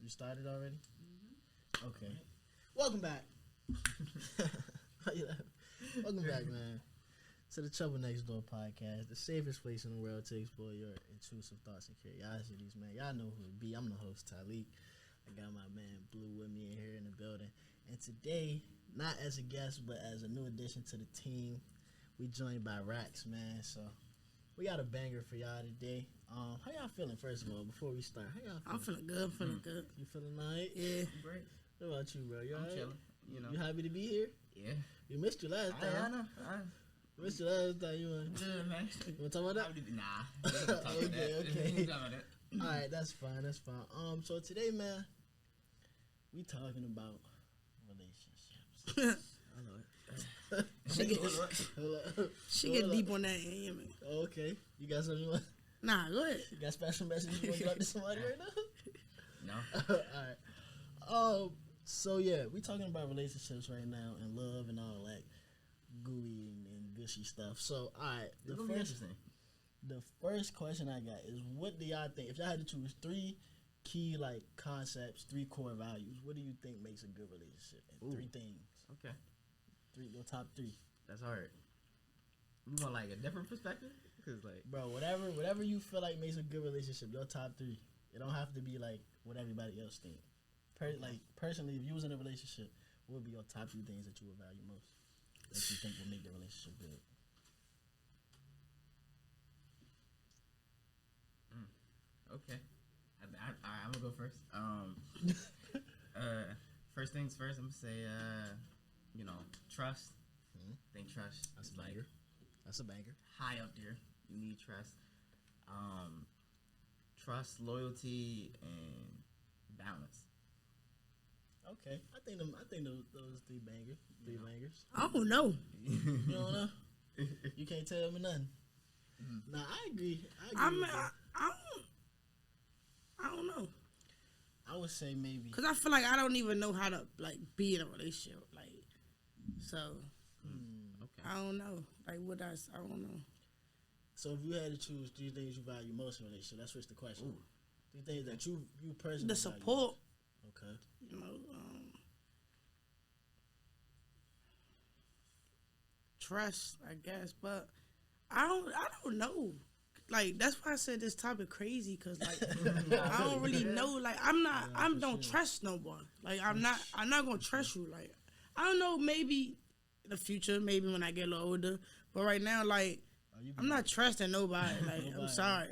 You started already? Mm-hmm. Okay. Welcome back. Welcome back, man, to the Trouble Next Door podcast, the safest place in the world to explore your intrusive thoughts and curiosities, man. Y'all know who it be. I'm the host, Tyleek. I got my man Blue with me in here in the building. And today, not as a guest, but as a new addition to the team, we joined by Rax, man. So we got a banger for y'all today. How y'all feeling, first of all, before we start? How y'all feeling? I'm feeling good. You feeling alright? Yeah. Great. What about you, bro? You I'm alright? chilling. You know. You happy to be here? Yeah. You missed you last time. I know. Missed you last time. You want man. to talk about that? Nah. Okay. Alright, that's fine. So today, man, we talking about relationships. I know it. She get deep on that end, yeah, man. Oh, okay. You got something you want? Nah, go ahead. You got special messages you want to drop to somebody right now? No. Alright. So yeah, we talking about relationships right now and love and all that gooey and gushy stuff. So alright, the first question I got is, what do y'all think, if y'all had to choose 3 key concepts, 3 core values, what do you think makes a good relationship? And 3 things. Okay. Your top 3. That's hard. You want a different perspective? Cause bro, whatever you feel like makes a good relationship, your top 3. It don't have to be what everybody else think. Personally, if you was in a relationship, what would be your top 3 things that you would value most, that you think will make the relationship good? Okay. I'm gonna go first. First things first, I'm gonna say, trust. Mm-hmm. I think trust. That's a banger. That's a banger. High up there. You need trust. Trust, loyalty, and balance. Okay, I think those 3 bangers. 3 bangers. I don't know. You don't know? You can't tell me nothing. Mm-hmm. Nah, I agree. I don't know. I would say maybe, cause I feel like I don't even know how to be in a relationship. So okay. I don't know. I don't know. So if you had to choose 3 things you value most in a relationship, let's switch the question. Ooh. 3 things that you personally the support. Okay. Trust, I guess, but I don't know. That's why I said this topic crazy, cause I don't really know. I don't trust no one. I'm not gonna trust you. I don't know. Maybe in the future, maybe when I get a little older. But right now, I'm not trusting nobody. Nobody. I'm sorry.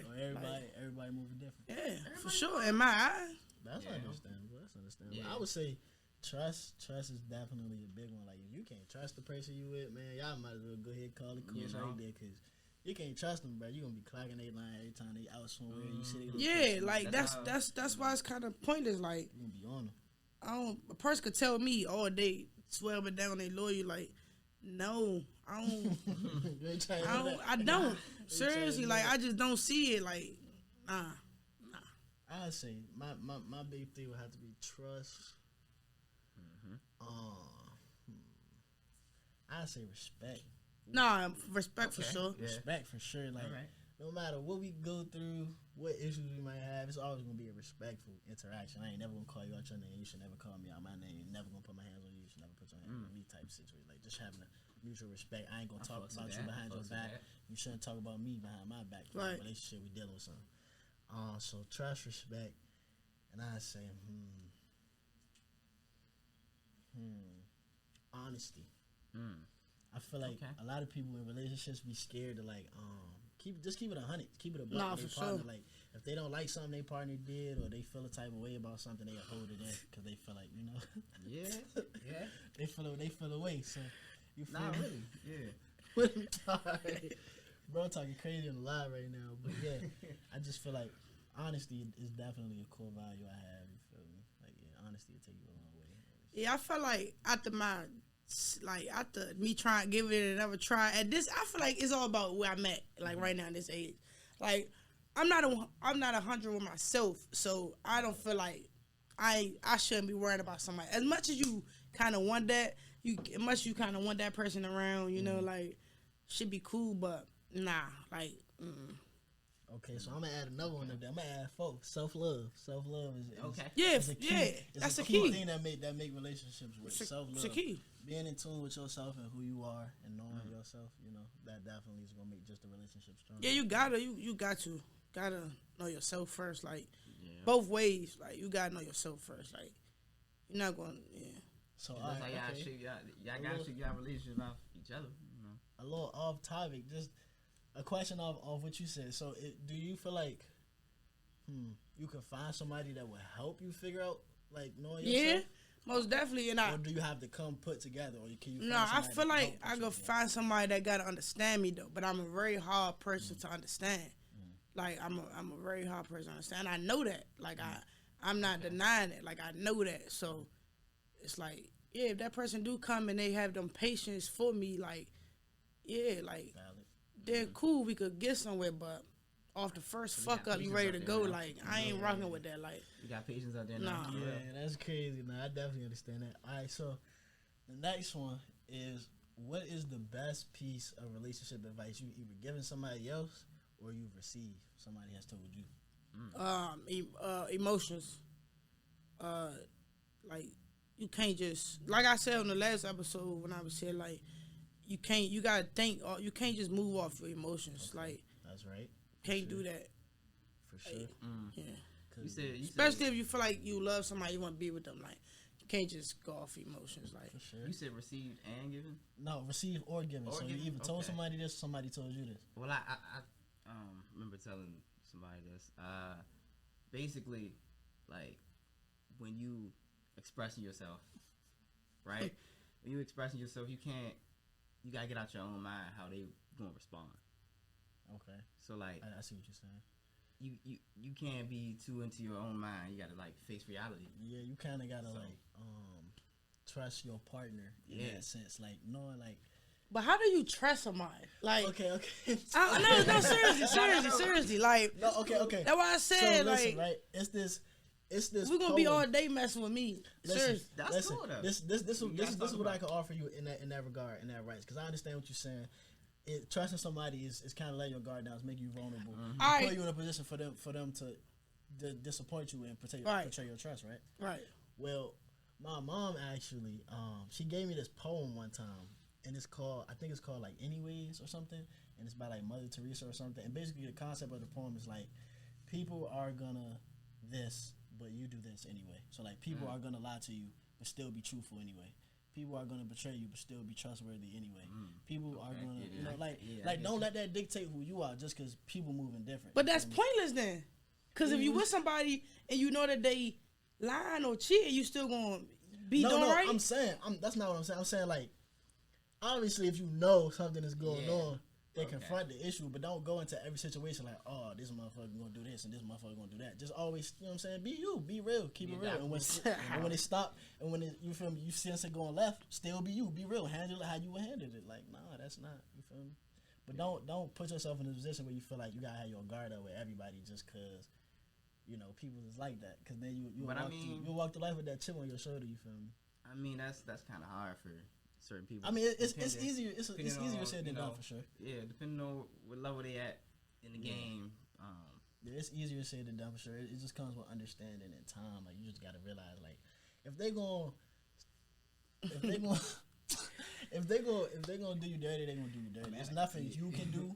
Everybody moving different. Yeah, for sure. In my eyes. That's understandable. Yeah. I would say trust is definitely a big one. If you can't trust the person you with, man, y'all might as well go ahead and call it quits right there, because you can't trust them, bro. You gonna be clocking their line every time they out somewhere. You see that's why it's kind of pointless. You gonna be on them. A person could tell me all day, swear up and down they loyal. No, I don't. I don't. Seriously, I just don't see it. Nah. I'd say my big thing would have to be trust. I'd say respect. Nah, respect for sure. Yeah. Respect for sure. No matter what we go through, what issues we might have, it's always gonna be a respectful interaction. I ain't never gonna call you out your name. You should never call me out my name. Never gonna put my hands on you. You should never put your hands on me. Type of situation. Just having a mutual respect. I ain't gonna talk about you behind your back. You shouldn't talk about me behind my back. Right. Relationship, we dealing with something. So trust, respect, and I say, honesty. I feel like a lot of people in relationships be scared to keep it 100, keep it a block. Nah, for sure. If they don't like something their partner did, or they feel a type of way about something, they hold it in because they feel like yeah, they feel away. So you feel not really, yeah. Bro, I'm talking crazy on the live right now, but yeah, I just feel like honesty is definitely a core value I have. You feel me? Honesty will take you a long way. Yeah, I feel like after me trying giving it another try at this, I feel like it's all about where I'm at. Right now in this age, I'm not 100 with myself, so I don't feel like I shouldn't be worried about somebody. As much as you kind of want that, you kind of want that person around, you know, should be cool, but nah, Okay, so I'm gonna add another one of them. I'm gonna add 4. Self-love. Self-love is Okay. is a key. That's a a key thing that make relationships work. Self-love. It's a key. Being in tune with yourself and who you are and knowing yourself, that definitely is gonna make just the relationship stronger. Yeah, you gotta know yourself first. Like both ways. Like you gotta know yourself first. Like you're not going. Yeah. So that's how y'all shoot y'all gotta shoot y'all relationship off each other. A little off topic, just a question of what you said. So, do you feel like, you can find somebody that will help you figure out, like, knowing yourself? Yeah, most definitely. And or do you have to come put together, or can you? No, I feel like I could find somebody that gotta understand me though. But I'm a very hard person to understand. Like I'm a very hard person to understand. I know that. Like I'm not denying it. Like I know that. So it's like, yeah, if that person do come and they have them patience for me, like, yeah, like. Valid. They're cool, we could get somewhere, but off the first fuck up, you ready to go. Like, I ain't rocking with that. Like, you got patience out there now. Nah. Yeah, that's crazy. Nah, I definitely understand that. All right, so the next one is, what is the best piece of relationship advice you either given somebody else or you've received? Somebody has told you. Emotions. Like, you can't just, like I said on the last episode when I was here, like, you gotta think. You can't just move off your emotions. Okay. Like that's right. Can't do that. For sure. Like, yeah. You Especially if you feel like you love somebody, you want to be with them. Like you can't just go off emotions. Like for sure. You said received and given. No, received or given. So you either told somebody this, or somebody told you this. Well, I remember telling somebody this. Basically, like when you expressing yourself, right? When you expressing yourself, you gotta get out your own mind how they gonna respond. Okay. So like, I see what you're saying. You can't be too into your own mind. You gotta like face reality. Yeah, you kind of gotta trust your partner in that sense, like knowing like. But how do you trust somebody? Like okay. No, seriously, like no, okay. That's why I said so listen, like right. It's this. We're gonna be all day messing with me. Seriously, that's cool though. This is what I can offer you in that regard, in that rights, because I understand what you're saying. Trusting somebody is kind of letting your guard down, it's making you vulnerable, put you in a position for them to disappoint you and betray your trust, right? Right. Well, my mom actually, she gave me this poem one time, and I think it's called like Anyways or something, and it's by like Mother Teresa or something. And basically the concept of the poem is like, people are gonna this, but you do this anyway. So like people are gonna lie to you, but still be truthful anyway. People are gonna betray you, but still be trustworthy anyway. People are gonna, don't let that dictate who you are just because people moving different. But that's pointless then, because if you with somebody and you know that they lying or cheating, you still gonna be doing right. I'm saying, that's not what I'm saying. I'm saying like, obviously, if you know something is going on, they confront the issue, but don't go into every situation like, oh, this motherfucker gonna do this and this motherfucker gonna do that. Just always, you know what I'm saying? Be you, be real, keep it real. And when it stop, and when you feel me, you sense it going left, still be you, be real, handle it how you would handle it. Like, nah, that's not, you feel me? But don't put yourself in a position where you feel like you gotta have your guard up with everybody just cause, people is like that. Cause then you'll walk through life with that chip on your shoulder. You feel me? I mean, that's kind of hard for certain people. I mean, it's easier. It's easier said than done for sure. Yeah, depending on what level they at in the game. Yeah, it's easier said than done for sure. It just comes with understanding and time. Like you just gotta realize, like, if they gonna do you dirty, they gonna do you dirty. There's nothing you can do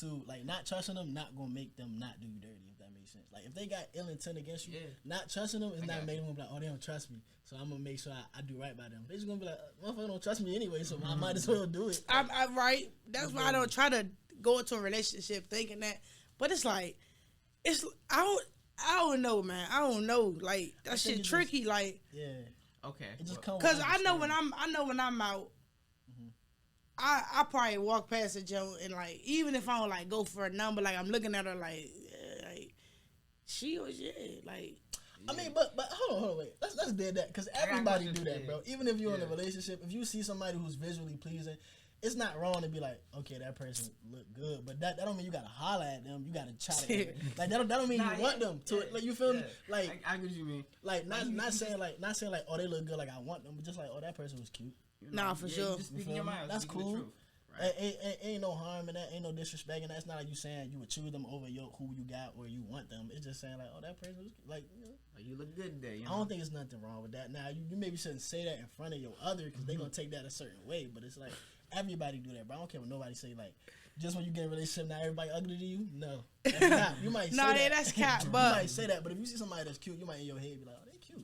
to like not trusting them. Not gonna make them not do you dirty. If that makes sense. Like if they got ill intent against you, not trusting them is not making them be like, oh, they don't trust me, so I'm gonna make sure I do right by them. They just gonna be like, motherfucker don't trust me anyway, so I might as well do it. I'm right. That's why I don't try to go into a relationship thinking that. But it's like, I don't know, man. I don't know. Like that shit tricky. Like okay, it just comes because I know when I'm out. I probably walk past a Joe and like even if I don't like go for a number, like I'm looking at her like she was like. I mean, but hold on, wait. Let's do that because everybody do that, bro. Even if you're in a relationship, if you see somebody who's visually pleasing, it's not wrong to be like, okay, that person look good, but that don't mean you gotta holler at them. You gotta try to like that don't mean you want them to. Like you feel me? Like I get what you mean. Like not saying like oh they look good, like I want them, but just like oh that person was cute. Nah, for sure. Just speaking your mind. That's cool. Right. Ain't no harm in that. Ain't no disrespect in that. It's not like you saying you would choose them over who you got or you want them. It's just saying like, oh, that person was like, Like, you look good today. You know? I don't think there's nothing wrong with that. Now you maybe shouldn't say that in front of your other because they gonna take that a certain way. But it's like everybody do that, bro. I don't care what nobody say. Like just when you get in a relationship, now everybody ugly to you. No, that's not. You might say that. That's cat. You But might say that, but if you see somebody that's cute, you might in your head be like, oh, they cute.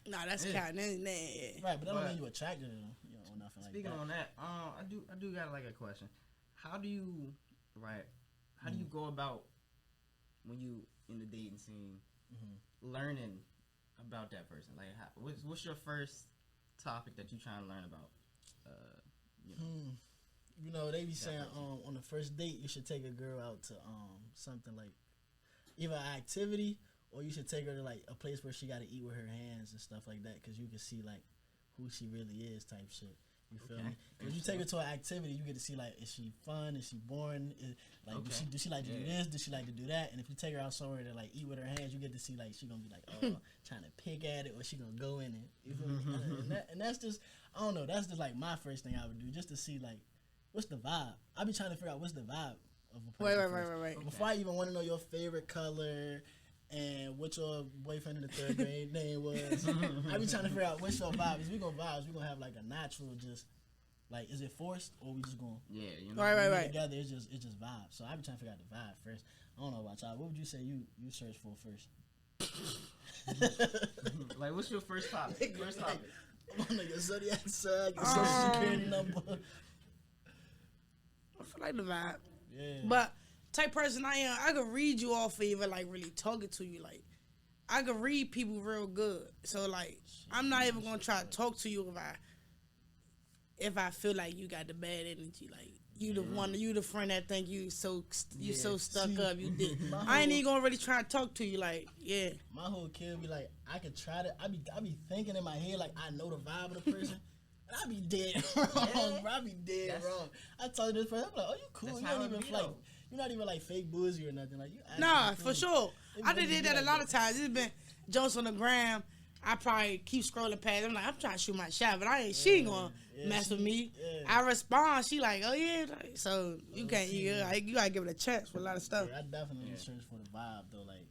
nah, that's cat. Right, but that don't mean you attracted to them. Or nothing speaking like that. on that, I do got like a question. How do you go about when you in the dating scene learning about that person? Like, what's your first topic that you trying to learn about? You know, they be saying on the first date you should take a girl out to something like either an activity or you should take her to like a place where she got to eat with her hands and stuff like that because you can see like who she really is type shit. You feel me? If you take her to an activity, you get to see like, is she fun? Is she boring? Does she like to do this? Does she like to do that? And if you take her out somewhere to like eat with her hands, you get to see like she gonna be like, oh, trying to pick at it, or she gonna go in it. You feel me? And that's just, I don't know. That's just like my first thing I would do, just to see like, what's the vibe? I be trying to figure out what's the vibe of a person. Right. Before I even want to know your favorite color and what your boyfriend in the third grade name was. I be trying to figure out what's your vibe. If we gonna vibes, we gonna have like a natural just like, is it forced or we just gonna right. together? It's just vibes. So I be trying to figure out the vibe first. I don't know about y'all. What would you say you search for first? Like, what's your first topic? I want to know your zodiac sign, your social security number. I feel like the vibe. Yeah. But type person I am, I could read you off of even like really talking to you. Like I could read people real good. So like I'm not even gonna try to talk to you if I feel like you got the bad energy. Like you the friend that think you so stuck up. You did. I ain't even gonna really try to talk to you. Like my whole kid be like, I could try to. I be thinking in my head like I know the vibe of the person. I be dead wrong, bro. I be dead wrong. I told this person, I'm like, oh, you cool. You're not even like fake boozy or nothing. Like you. Nah, for sure. I did that a lot of times. It's been jokes on the gram. I probably keep scrolling past. I'm like, I'm trying to shoot my shot, but she ain't gonna mess with me. Yeah. I respond. She like, oh yeah. So you can't. You gotta give it a chance for a lot of stuff. Yeah, I definitely search for the vibe though. Like,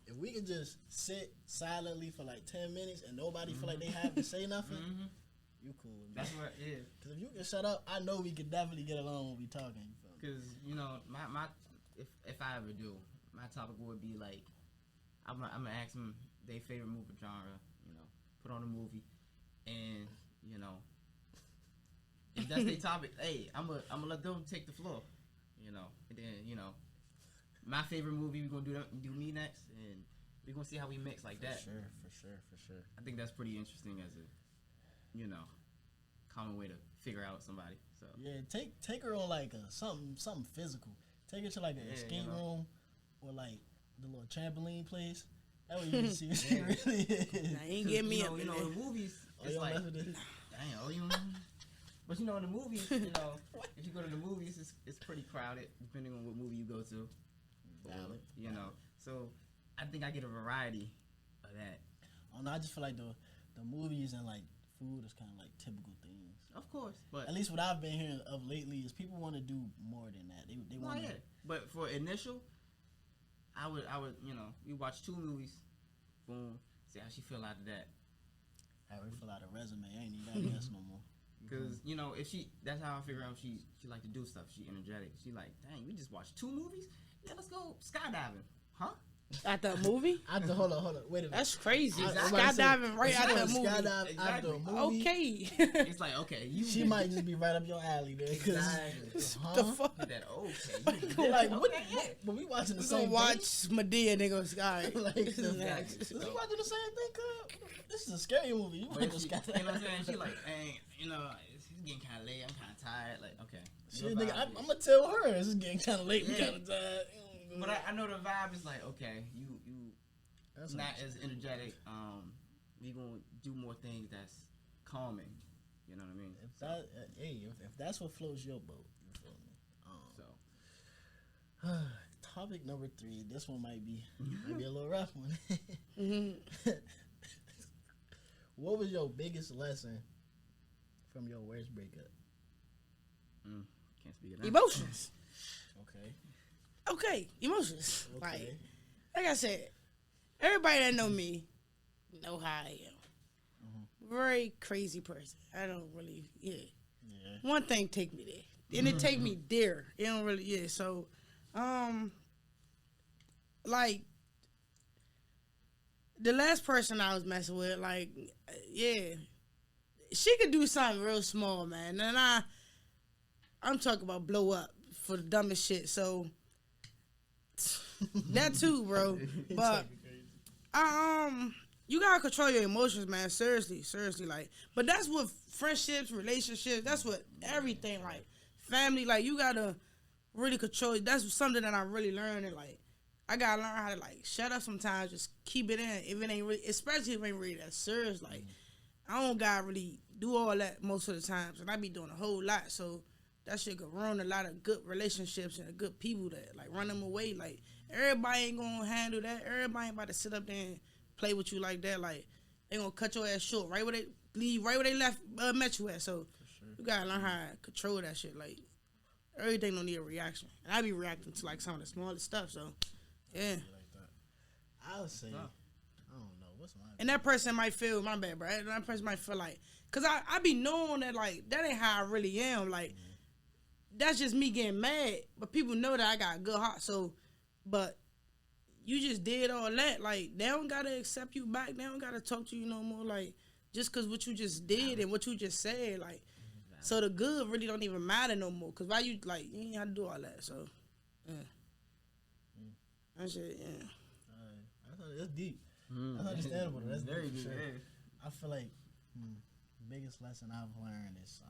if we can just sit silently for like 10 minutes and nobody feel like they have to say nothing. You cool. Man. That's what it is. Because if you can shut up, I know we can definitely get along when we talking. Because, you know, my if I ever do, my topic would be like, I'm gonna ask them their favorite movie genre, you know, put on a movie, and, you know, if that's their topic, hey, I'm gonna let them take the floor, you know, and then, you know, my favorite movie, we're gonna do me next, and we're gonna see how we mix like that. For sure. I think that's pretty interesting as a, you know, common way to figure out somebody. So yeah, take her on like something physical. Take her to like an escape room or like the little trampoline place. That way you can see what she really is. Now, ain't get me you know the movies. It's like, but you know in the movies, you know, if you go to the movies, it's pretty crowded depending on what movie you go to. Valid. You know, so I think I get a variety of that. Oh no, I just feel like the movies and like food is kind of like typical things. Of course, but at least what I've been hearing of lately is people want to do more than that. They want to. But for initial, I would, you know, we watch 2 movies, boom, see how she feel after that. Have her fill out a resume. I ain't even got this no more. Because you know, if that's how I figure out she like to do stuff. She energetic. She like, dang, we just watched 2 movies. Yeah, let's go skydiving, huh? At the movie? Hold on. Wait a minute. That's crazy. Exactly. Skydiving right after the movie. Skydive after a movie. Okay. It's like, okay, she might just be right up your alley there. Exactly. The fuck? That okay. Like, when we watching the same thing? We gonna watch Medea and they go sky. Like, we watching the same thing, cuz? This is a scary movie. You want to skydive. You know what I'm saying? She like, dang, you know, it's getting kind of late. I'm kind of tired. Like, okay. Shit, nigga, I'm going to tell her it's getting kind of late. We kind of tired. But I know the vibe is like, okay, you that's not as energetic. We gonna do more things that's calming. You know what I mean? If that's what floats your boat, you feel me? Topic number 3. This one might be a little rough one. What was your biggest lesson from your worst breakup? Can't speak of that. Emotions. Okay. Emotions. Okay. Like I said, everybody that know me know how I am. Very crazy person. I don't really, One thing take me there. And it take me there. It don't really, So, like, the last person I was messing with, like, she could do something real small, man. And I'm talking about blow up for the dumbest shit. So, that too, bro. But, you gotta control your emotions, man. Seriously, like. But that's what friendships, relationships. That's what everything, like family. Like you gotta really control. That's something that I really learned. And like, I gotta learn how to like shut up sometimes. Just keep it in. If it ain't really, especially if it ain't really that serious. Like, I don't gotta really do all that most of the times, and I be doing a whole lot. So that shit could ruin a lot of good relationships and good people that like run them away. Like everybody ain't gonna handle that. Everybody ain't about to sit up there and play with you like that. Like they gonna cut your ass short right where they leave, right where they left met you at. So you gotta learn how to control that shit. Like everything don't need a reaction, and I be reacting to like some of the smallest stuff. So yeah, I would say I don't know what's my and that person might feel my bad, bro. That person might feel like, cause I be knowing that like that ain't how I really am. Like that's just me getting mad, but people know that I got a good heart. So, but you just did all that. Like, they don't got to accept you back. They don't got to talk to you no more. Like, just because what you just did and what you just said. Like, so the good really don't even matter no more. Because why you, like, you ain't have to do all that. So, yeah. That shit, That's deep. That's understandable. That's very deep. Sure. I feel like biggest lesson I've learned is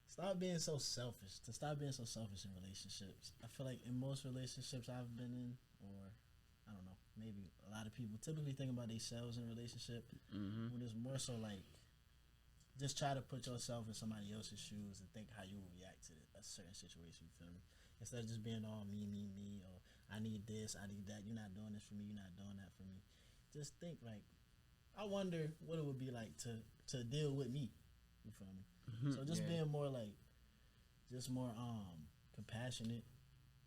stop being so selfish. To stop being so selfish in relationships. I feel like in most relationships I've been in, or I don't know, maybe a lot of people typically think about themselves in a relationship when it's more so like just try to put yourself in somebody else's shoes and think how you would react to a certain situation. You feel me? Instead of just being all me, or I need this, I need that. You're not doing this for me. You're not doing that for me. Just think like, I wonder what it would be like to deal with me. You feel me? So just being more like, just more compassionate,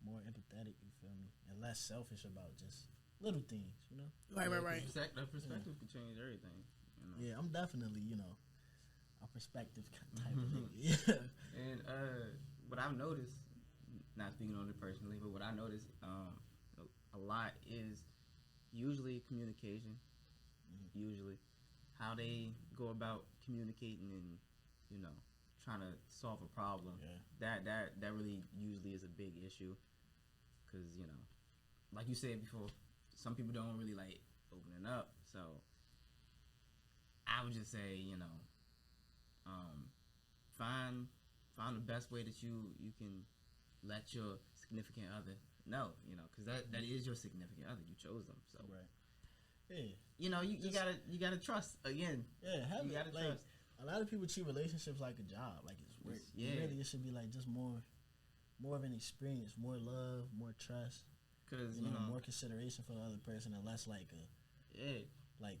more empathetic, you feel me, and less selfish about just little things, you know. Right. That perspective can change everything. You know? Yeah, I'm definitely a perspective type of nigga. Yeah. And what I've noticed, not speaking on it personally, but what I noticed a lot is usually communication. Usually, how they go about communicating and trying to solve a problem. Yeah. That really usually is a big issue, because like you said before, some people don't really like opening up. So I would just say find the best way that you can let your significant other know, because that is your significant other. You chose them, so right. Yeah. You gotta trust again. Yeah, you gotta trust. A lot of people treat relationships like a job, like it's work. Yeah. Really, it should be like just more of an experience, more love, more trust. Because more consideration for the other person, and less like like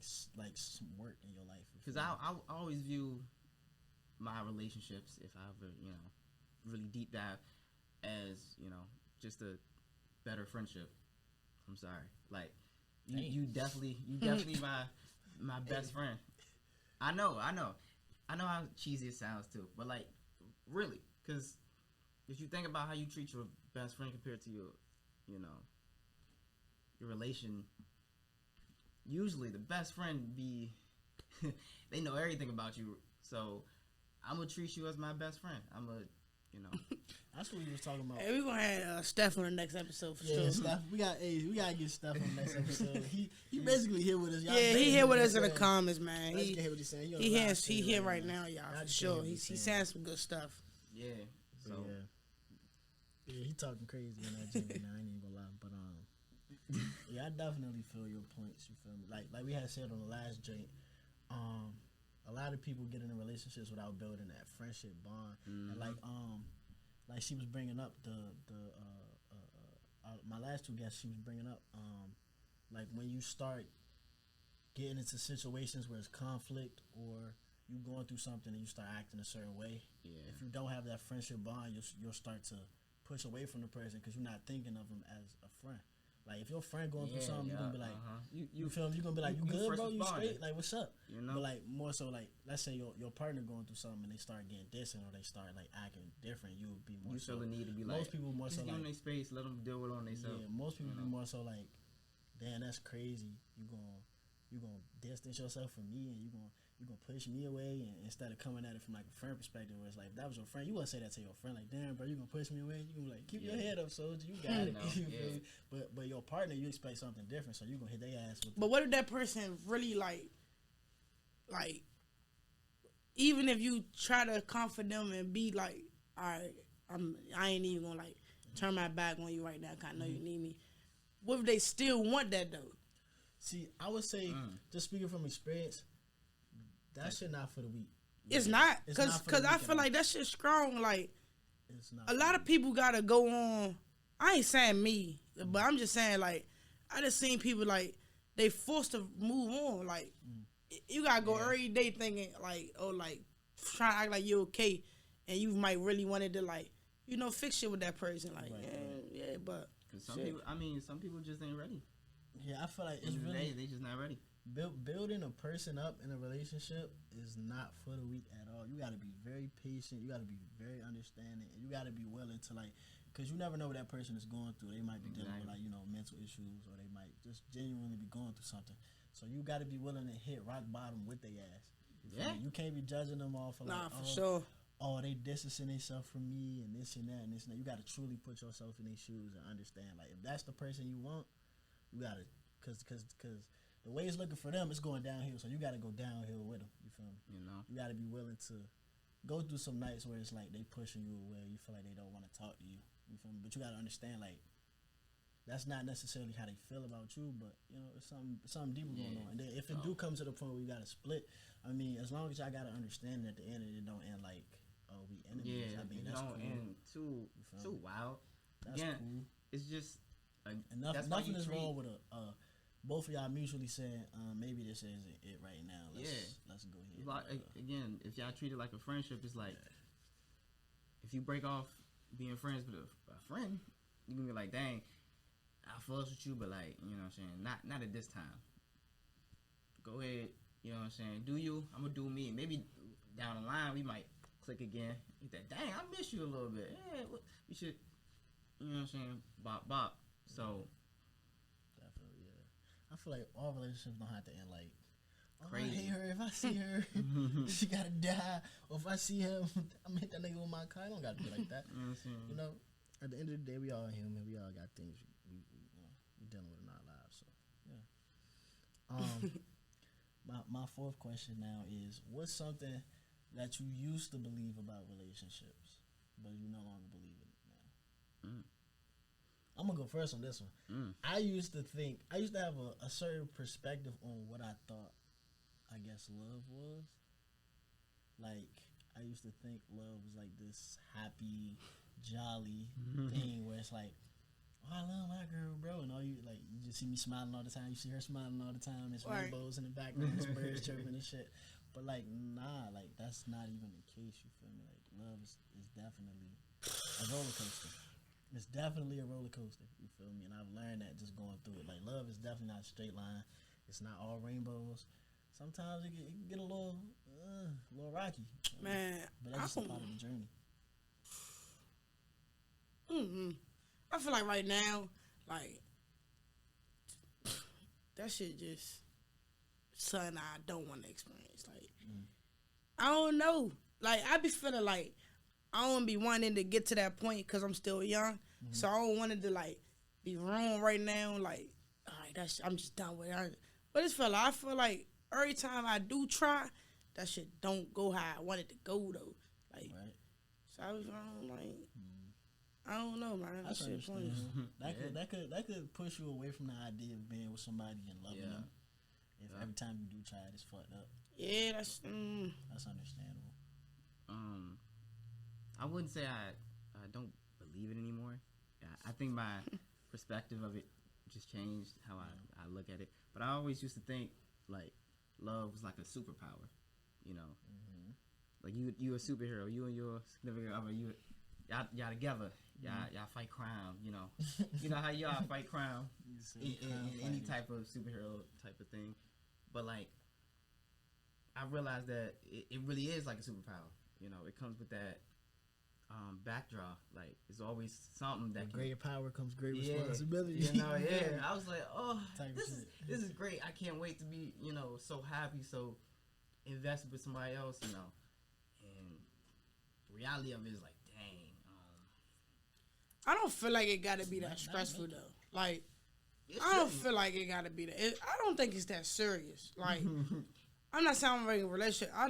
some work in your life. Because I always view my relationships, if I ever really deep dive, as just a better friendship. I'm sorry, like you definitely my best friend. I know how cheesy it sounds too, but like really, because if you think about how you treat your best friend compared to your relation, usually the best friend be they know everything about you, so I'm gonna treat you as my best friend. I'm gonna that's what we was talking about. Hey, we gonna have Steph on the next episode for sure. Yeah, Steph, we gotta get Steph on the next episode. He basically here with us. Y'all he here with us in the comments, man. He hear what he's saying. He here right now, y'all, for sure. He's saying some good stuff. Yeah. So yeah, he talking crazy in that gym right now. I ain't even gonna lie, but yeah, I definitely feel your points. You feel me? Like we had said on the last joint, a lot of people get into relationships without building that friendship bond. And like she was bringing up my last two guests, she was bringing up like when you start getting into situations where it's conflict, or you going through something and you start acting a certain way. Yeah. If you don't have that friendship bond, you'll start to push away from the person because you're not thinking of them as a friend. Like if your friend going through something, you're gonna be like, you feel me? You gonna be like, you good, bro? You straight? Like what's up? You know. But like more so like, let's say your partner going through something and they start getting distant or they start like acting different, you would be more. You so, feel the need to be like, most people more so give like them their space, let them deal with it on themselves. Yeah, most people be more so like, damn, that's crazy. You gonna distance yourself from me and you gonna push me away, and instead of coming at it from like a friend perspective where it's like, if that was your friend, you wouldn't say that to your friend like, damn bro, you gonna push me away, you gonna be like, keep your head up, soldier, you got it. You feel me? But your partner, you expect something different, so you gonna hit their ass with but what if that person really like even if you try to comfort them and be like, all right, I ain't even gonna like turn my back on you right now, cause I know you need me. What if they still want that though? See, I would say, just speaking from experience, that shit not for the weak. It's not, cause I feel like that shit strong. Like it's not a lot of people gotta go on. I ain't saying me, but I'm just saying like I just seen people like they forced to move on. Like you gotta go every day thinking like, oh, like trying to act like you're okay, and you might really wanted to like, fix shit with that person. Like but some people just ain't ready. Yeah, I feel like it's really they just not ready. Building a person up in a relationship is not for the weak at all. You got to be very patient. You got to be very understanding, and you got to be willing to like, because you never know what that person is going through. They might be dealing with like mental issues, or they might just genuinely be going through something. So you got to be willing to hit rock bottom with their ass. You can't be judging them off for like, sure. Oh, they distancing themselves from me and this and that and this and that. You got to truly put yourself in their shoes and understand. Like if that's the person you want, you got to, cause the way it's looking for them, it's going downhill. So you got to go downhill with them. You feel me? You got to be willing to go through some nights where it's like they pushing you away. You feel like they don't want to talk to you. You feel me? But you got to understand, like, that's not necessarily how they feel about you, but, it's something deeper going on. And then if it do come to the point where you got to split, I mean, as long as y'all got to understand at the end of it don't end like, oh, we enemies. Yeah, I mean, that's don't cool. end too wild. That's cool. It's just... nothing is wrong with both of y'all mutually saying, maybe this isn't it right now. Let's go ahead. Like, again, if y'all treat it like a friendship, it's like if you break off being friends with a friend, you can be like, dang, I fuss with you, but like, you know what I'm saying, not at this time. Go ahead, you know what I'm saying. Do you? I'm gonna do me. Maybe down the line we might click again. You think, dang, I miss you a little bit. Yeah, we should, you know what I'm saying, bop. So. I feel like all relationships don't have to end like, crazy. I hate her. If I see her, she gotta die. Or if I see him, I'm gonna hit that nigga with my car. I don't gotta be like that. At the end of the day, we all human. We all got things we dealing with in our lives. So, yeah. My fourth question now is, what's something that you used to believe about relationships, but you no longer believe in it now? I'm gonna go first on this one. I used to have a certain perspective on what I thought, I guess, love was. Like, I used to think love was like this happy, jolly thing where it's like, oh, I love my girl, bro, and all you just see me smiling all the time. You see her smiling all the time. There's rainbows in the background, there's birds chirping and shit. But like, nah, like that's not even the case. You feel me? Like, love is definitely a roller coaster. It's definitely a roller coaster, you feel me? And I've learned that just going through it. Like, love is definitely not a straight line. It's not all rainbows. Sometimes it can get a little rocky. Man, but that's just a part of the journey. I feel like right now, like, that shit just something I don't want to experience. Like, I don't know. Like, I be feeling like I don't be wanting to get to that point because I'm still young. So I don't want it to, like, be wrong right now. Like, all right, I'm just done with it. But I feel like every time I do try, that shit don't go how I want it to go, though. Like, so I was like, I don't know, man. That's understandable. That could push you away from the idea of being with somebody and loving them. If every time you do try it, it's fucked up. Yeah, that's understandable. I wouldn't say I don't believe it anymore. I think my perspective of it just changed how I look at it. But I always used to think like love was like a superpower. you know. Like you a superhero, you and your significant other, y'all together, y'all fight crime, you know. You know how y'all fight crime in any type of superhero type of thing. But like, I realized that it really is like a superpower. You know, it comes with that backdrop. Like, it's always something that greater power comes great responsibility. You know, I was like, oh, this is great. I can't wait to be, you know, so happy, so invested with somebody else, you know. And the reality of it is like, dang. I don't feel like it got to be that stressful though. Like, I don't feel like it got to be that. I don't think it's that serious. Like, I'm not saying I'm in a relationship. I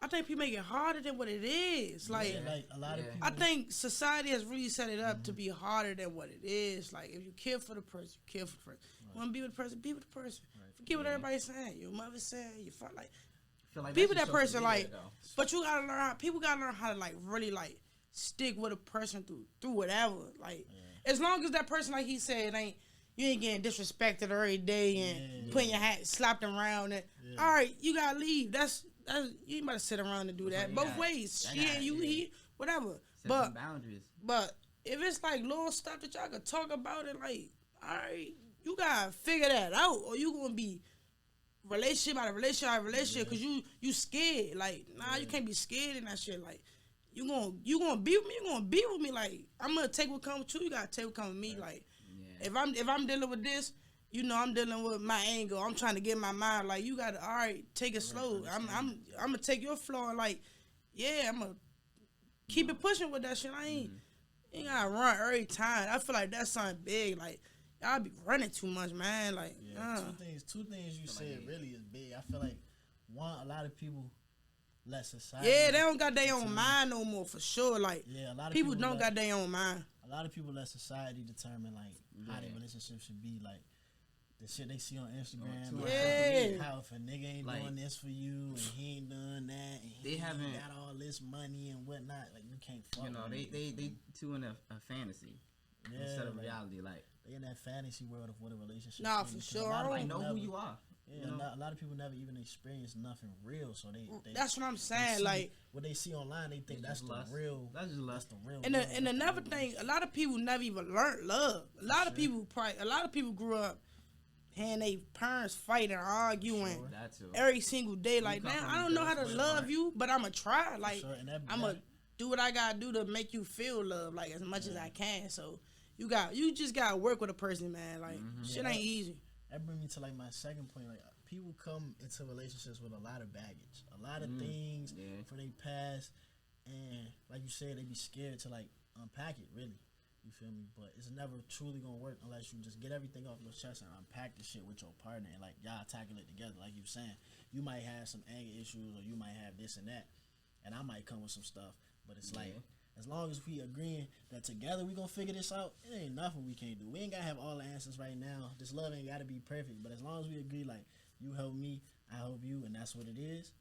think people make it harder than what it is. Like, like a lot of people. I think society has really set it up to be harder than what it is. Like, if you care for the person, you care for the person. You want to be with the person, be with the person. Right. Forget what everybody's saying. Your mother saying, you feel like be with that person. Like, but you gotta learn. People gotta learn how to like really like stick with a person through whatever. Like, as long as that person, like he said, you ain't getting disrespected every day and putting your hat slapped around. And all right, you gotta leave. That's you ain't about to sit around and do that. Both ways. He, whatever. But boundaries. But if it's like little stuff that y'all can talk about it, like, all right, you gotta figure that out, or you gonna be relationship out of relationship because you scared. Like, nah, you can't be scared in that shit. Like, you gonna be with me. You gonna be with me. Like, I'm gonna take what comes with you. You gotta take what comes with me. Like, if I'm dealing with this. You know, I'm dealing with my anger. I'm trying to get my mind. Like, you gotta, all right, take it slow. I'm gonna take your flow and like, I'm gonna keep it pushing with that shit. I ain't gotta run every time. I feel like that's something big. Like, y'all be running too much, man. Like, two things you said really is big. I feel like one, a lot of people let society. Yeah, they don't got their own mind no more for sure. Like, a lot of people don't got their own mind. A lot of people let society determine like how their relationship should be. Like, the shit they see on Instagram, how if a nigga ain't doing this for you and he ain't done that and he got all this money and whatnot, like, you can't fuck. You know, they too in a fantasy instead of reality. Like, they in that fantasy world of what a relationship. Nah, for sure. I know who you are. Yeah, a lot of people never even experience nothing real, so they that's what I'm saying. Like, what they see online, they think that's the real. That's just lust. The real. And another thing, a lot of people never even learned love. A lot of people grew up hearing their parents fight and arguing every single day. Like, man, I don't know how to love you, but I'ma try. Like, I'ma do what I gotta do to make you feel love, like, as much as I can. So you just gotta work with a person, man. Like, shit ain't easy. That brings me to like my second point. Like, people come into relationships with a lot of baggage, a lot of things for their past, and like you said, they be scared to like unpack it. Really, you feel me? But it's never truly gonna work unless you just get everything off your chest and unpack the shit with your partner and like y'all tackle it together. Like you saying, you might have some anger issues or you might have this and that, and I might come with some stuff. But it's like, as long as we agreeing that together we gonna figure this out, it ain't nothing we can't do. We ain't gotta have all the answers right now. This love ain't gotta be perfect. But as long as we agree, like, you help me, I help you, and that's what it is,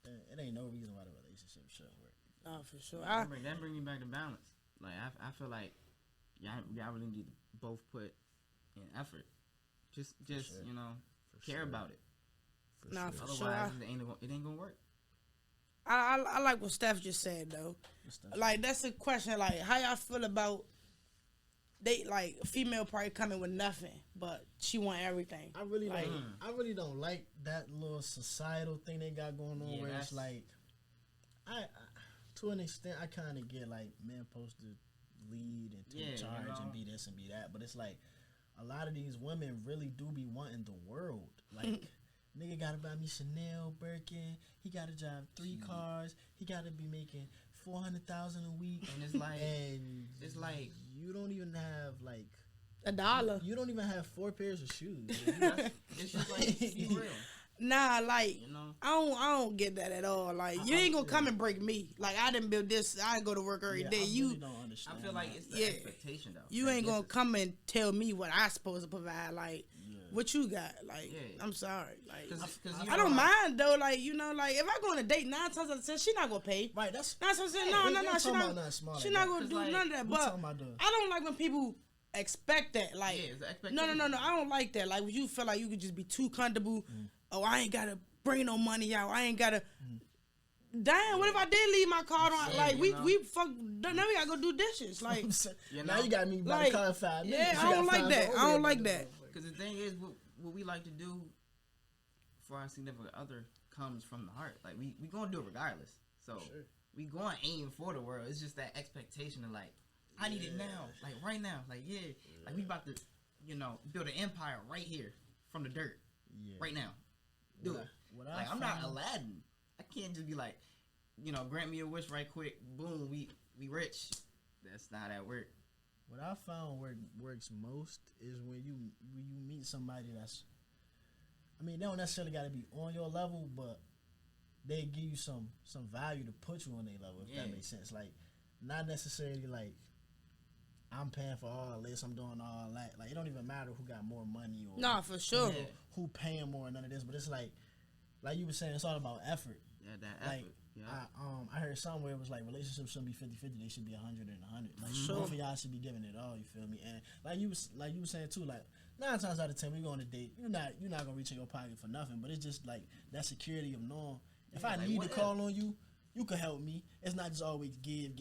then it ain't no reason why the relationship shouldn't work. Oh, for sure. That bring me back to balance. Like, I feel like y'all really need to both put in effort. Just you know, care about it. Otherwise, it ain't gonna work. I like what Steph just said though. Like, that's a question. Like, how y'all feel about like a female probably coming with nothing, but she want everything. I really don't like that little societal thing they got going on where it's like, I to an extent I kind of get like men supposed to lead and take charge and be this and be that, but it's like a lot of these women really do be wanting the world. Like, nigga gotta buy me Chanel, Birkin. He gotta drive 3 cars. He gotta be making $400,000 a week. And it's like you don't even have like $1. You don't even have 4 pairs of shoes. It's just like, be real. Nah, like, you know? I don't get that at all. Like, you ain't gonna come and break me. Like, I didn't build this. I go to work every day. I really don't understand. I feel like it's the expectation though. You ain't gonna come and tell me what I supposed to provide. Like, what you got? Like, I'm sorry. Like, Cause I don't mind though. Like, you know, like, if I go on a date 9 times out of 10, she not gonna pay. Right. That's what I'm saying. No. She not gonna do none of that. But I don't like when people expect that. Like, no. I don't like that. Like, when you feel like you could just be too comfortable. Oh, I ain't gotta bring no money out. I ain't gotta. Damn, what if I did leave my card on? Yeah, Like, we fuck. Mm-hmm. Now we gotta go do dishes. Like, now you got me by like, the car in 5 minutes. yeah, I don't like that. I don't like that. Because the thing is, what we like to do for our significant other comes from the heart. Like, we gonna do it regardless. So, we gonna aim for the world. It's just that expectation of, like, I need it now. Like, right now. Like, like, we about to, build an empire right here from the dirt. Yeah. Right now. Do it. Like, I'm not Aladdin. I can't just be like, grant me a wish right quick. Boom, we rich. That's not how that works. What I found works most is when you meet somebody that's, they don't necessarily got to be on your level, but they give you some value to put you on their level, if that makes sense. Like, not necessarily like, I'm paying for all this, I'm doing all that. Like, it don't even matter who got more money or nah, for sure. Who paying more or none of this, but it's like you were saying, it's all about effort. Yeah, that like, effort. Yeah. I heard somewhere it was like relationships shouldn't be 50-50, they should be 100 and 100. Like, both of y'all should be giving it all, you feel me? And like you were saying too, like 9 times out of 10 we go on a date, you're not gonna reach in your pocket for nothing, but it's just like that security of knowing if I need to call on you, you can help me. It's not just always give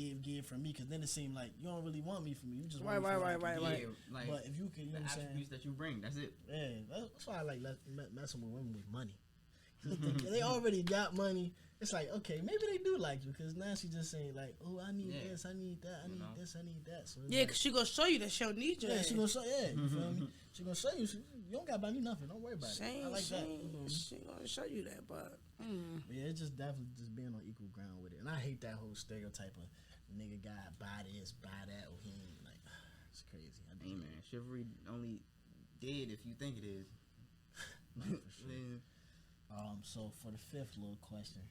from me, because then it seems like you don't really want me from me. You just want me from right. Yeah, like, but if you can, the attributes that you bring, that's it. Yeah, that's why I like messing with women with money. They already got money. It's like, okay, maybe they do like you, because now she just saying like, oh, I need this, I need that, I need this, I need that. So yeah, because she gonna show you that she don't need you. Yeah, she gonna show, you feel me? She gonna show you, you don't gotta buy me nothing, don't worry about it. I like that. She gonna show you that, but yeah, it's just definitely just being on equal ground with it. And I hate that whole stereotype of nigga gotta buy this, buy that, or he ain't like, it's crazy. Hey man, chivalry only dead if you think it is. For sure. So for the 5th little question,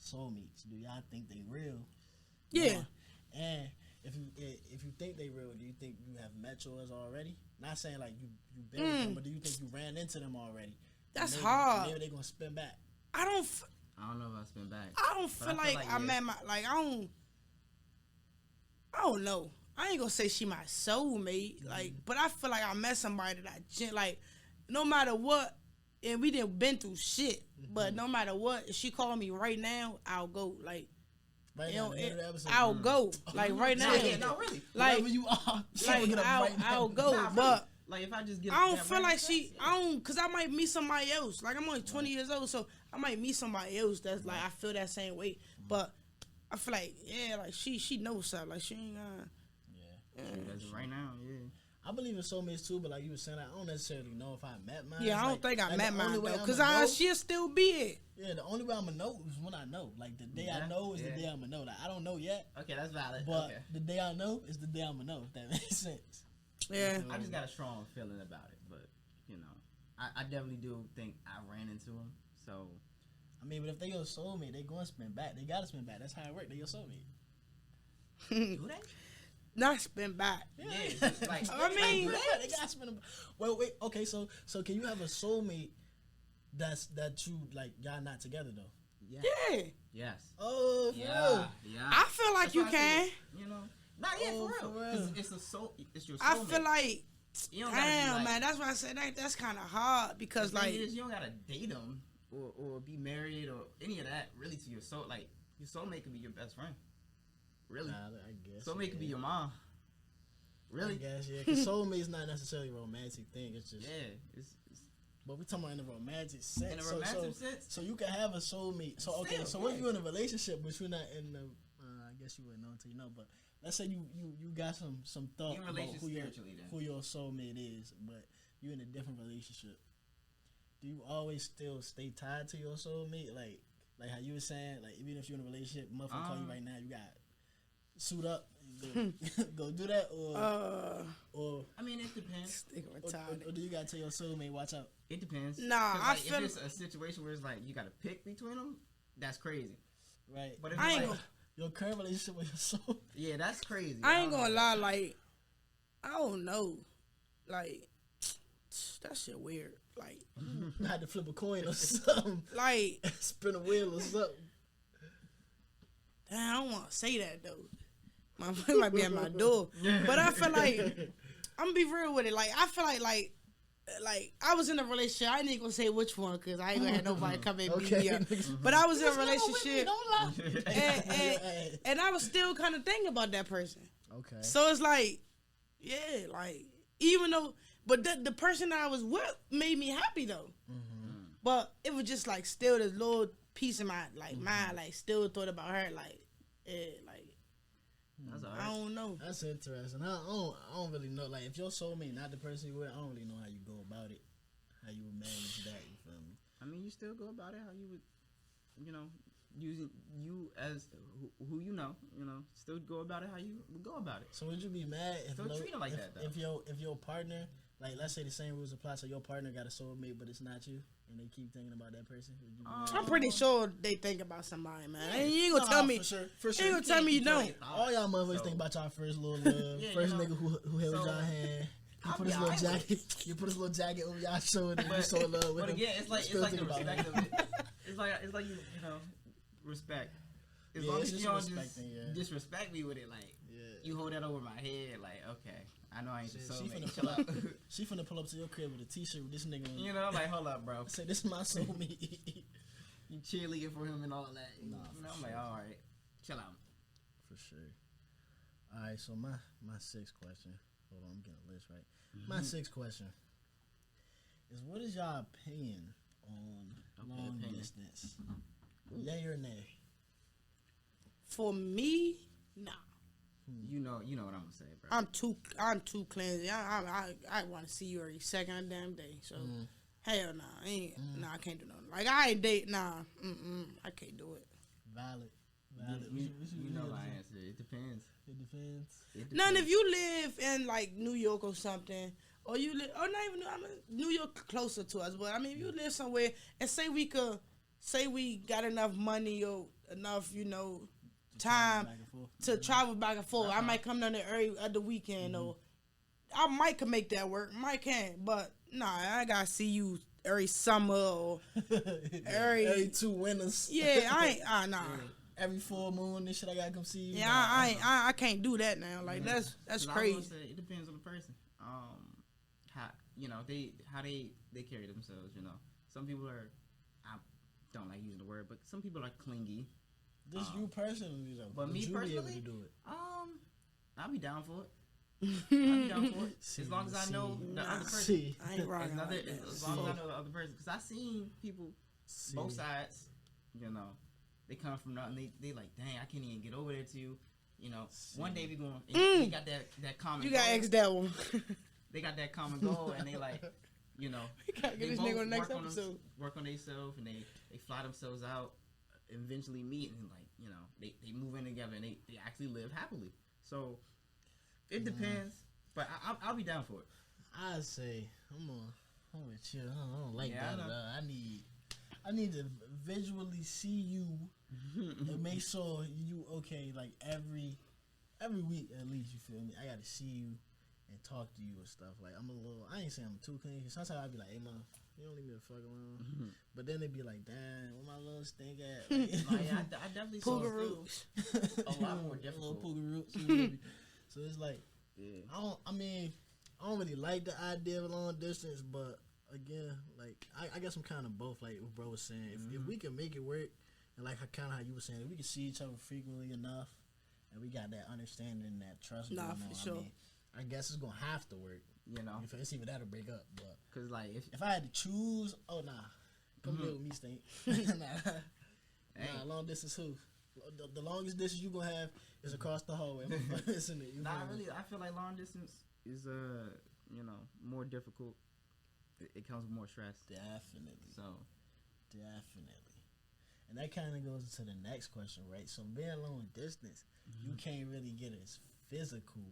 soulmates, do y'all think they real? Yeah. And if you think they real, do you think you have met yours already? Not saying like you been with them, but do you think you ran into them already? That's hard. Maybe they gonna spin back. I don't know if I spin back. I don't feel like I met my, like, I don't know. I ain't gonna say she my soulmate, like, but I feel like I met somebody that like, no matter what, and we didn't been through shit, but no matter what, if she call me right now, I'll go. Like, right now, I'll go. Like, right now. Yeah, no, really. Like, wherever you are, like, I'll go. Nah, but like, if I just get, I don't feel like cause I might meet somebody else. Like, I'm only 20 years old, so I might meet somebody else that's like, I feel that same way. But I feel like, like she knows something. Like, she ain't right now, I believe in soulmates too, but like you were saying, I don't necessarily know if I met mine. Yeah, I don't think I met mine though, cause she'll still be it. Yeah, the only way I'm gonna know is when I know. Like, the day I know is the day I'm gonna know. Like, I don't know yet. Okay, that's valid. But the day I know is the day I'm gonna know. If that makes sense. Yeah. I just got a strong feeling about it, but I definitely do think I ran into him. So, but if they your soulmate, they gonna spin back. They gotta spin back. That's how it works. They your soulmate. Do they? Not spin back. Yeah. Like, they gotta spin back. Well, wait. Okay, so can you have a soulmate that you like? Y'all not together though. Yeah. Yes. Oh, for real? Yeah. I feel like you can. Not yet, for real. It's your soulmate. I feel like, damn, man, that's why I said that's kind of hard, because like, you don't gotta date them or be married or any of that really to your soul. Like, your soulmate could be your best friend. Really? I guess. Soulmate could be your mom. Really? I guess, yeah. Because soulmate's not necessarily a romantic thing. It's just it's but we're talking about in a romantic sense. In a romantic sense. So you can have a soulmate. So okay. So what if you're in a relationship, but you're not in the? I guess you wouldn't know until you know. But let's say you got some thought about who your soulmate is, but you're in a different relationship. Do you always still stay tied to your soulmate? Like how you were saying, like even if you're in a relationship, motherfucker call you right now, you got suit up, go do that, or it depends. Or do you gotta tell your soulmate, watch out? It depends. Nah, I feel if it's a situation where it's like you gotta pick between them, that's crazy. Right. But if I ain't your current relationship with your soul, yeah, that's crazy. I ain't gonna lie, like, I don't know, like, that shit weird. Like, I had to flip a coin or something. Like, spin a wheel or something. Damn, I don't want to say that though. My friend might be at my door, but I feel like I'm gonna be real with it. Like, I feel like like I was in a relationship. I ain't gonna say which one because I ain't gonna have nobody come and beat me up. But I was in a relationship, and I was still kind of thinking about that person. Okay. So it's like, yeah, like even though, but the person that I was with made me happy though. Mm-hmm. But it was just like still this little piece of my mind, like still thought about her, like, yeah, like. That's all right. I don't know. That's interesting. I don't really know. Like, if your soulmate not the person you with, I don't really know how you go about it. How you would manage that, you feel me? I mean, you still go about it how you would, using you as who you know, still go about it how you would go about it. So would you be mad if Don't treat it like that, though. If your partner, like, let's say the same rules apply, so your partner got a soulmate, but it's not you, and they keep thinking about that person? Would you be mad? I'm pretty sure they think about somebody, man. And you ain't gonna tell me. For sure. You ain't gonna tell me you don't. All y'all motherfuckers think about y'all first little love, first nigga who held y'all hand. You put his little jacket. You put his little jacket over y'all shoulder. And you so in love with him. But again, it's like the respect of it. It's like you respect. As long as you don't just disrespect me with it, like you hold that over my head, like okay, I know I ain't the soulmate. Chill out. She finna pull up to your crib with a t-shirt with this nigga on. You know, like hold up, bro. Say this is my soulmate. You cheerleading for him and all that. I'm like, all right, chill out. For sure. All right, so my sixth question. Hold on, I'm getting a list right. My sixth question is: what is y'all opinion on long distance? Yay or nay? For me, nah. You know what I'm gonna say, bro. I'm too cleansy. I want to see you every second damn day. So hell nah, I can't do nothing. Like I ain't date, nah, I can't do it. Valid. You know my answer. It depends. None if you live in like New York or something, or you live, or not even New York closer to us, but I mean if you live somewhere and say we got enough money or enough, time to travel back and forth. I might come down there every other weekend, or I might can make that work. Might can, but nah, I gotta see you every summer or every 2 winters. Yeah, I ain't. Nah. Every full moon and shit, I gotta come see you. Yeah, I can't do that now. Like that's crazy. It depends on the person. How they carry themselves. Some people are. I don't like using the word, but some people are clingy. This you personally though. But me personally, be able to do it? I'll be down for it. As long as I know the other person. I ain't rocking like that. As long as I know the other person, because I seen people both sides. They come from nothing. They like, dang, I can't even get over there to you. One day we going. They got that common. You got to ask that one. They got that common goal, and they like, we gotta get this nigga on the next episode. Work on themselves, and they fly themselves out. Eventually meet, and they move in together, and they actually live happily. So it depends, but I'll be down for it. I say I'm with you. I don't like that. I need to visually see you and make sure you okay. Like every week at least, you feel me? I gotta see you and talk to you and stuff. Like I ain't saying I'm too clean. Sometimes I be like, hey man, you don't leave me the fuck alone. But then they be like, damn, where my little stink at? Like, I definitely saw roots. A lot more difficult. Little Puga roots. So it's like, I don't really like the idea of long distance, but again, like I guess I'm kind of both. Like what bro was saying, if we can make it work, and like kind of how you were saying, if we can see each other frequently enough, and we got that understanding and that trust going on, for sure. I guess it's gonna have to work. It's either that or break up. But cause like if I had to choose, come live with me, stink. Nah, long distance who? The longest distance you gonna have is across the hallway. Isn't it? I feel like long distance is more difficult. It comes with more stress. Definitely. So, definitely. And that kind of goes into the next question, right? So being long distance, you can't really get as physical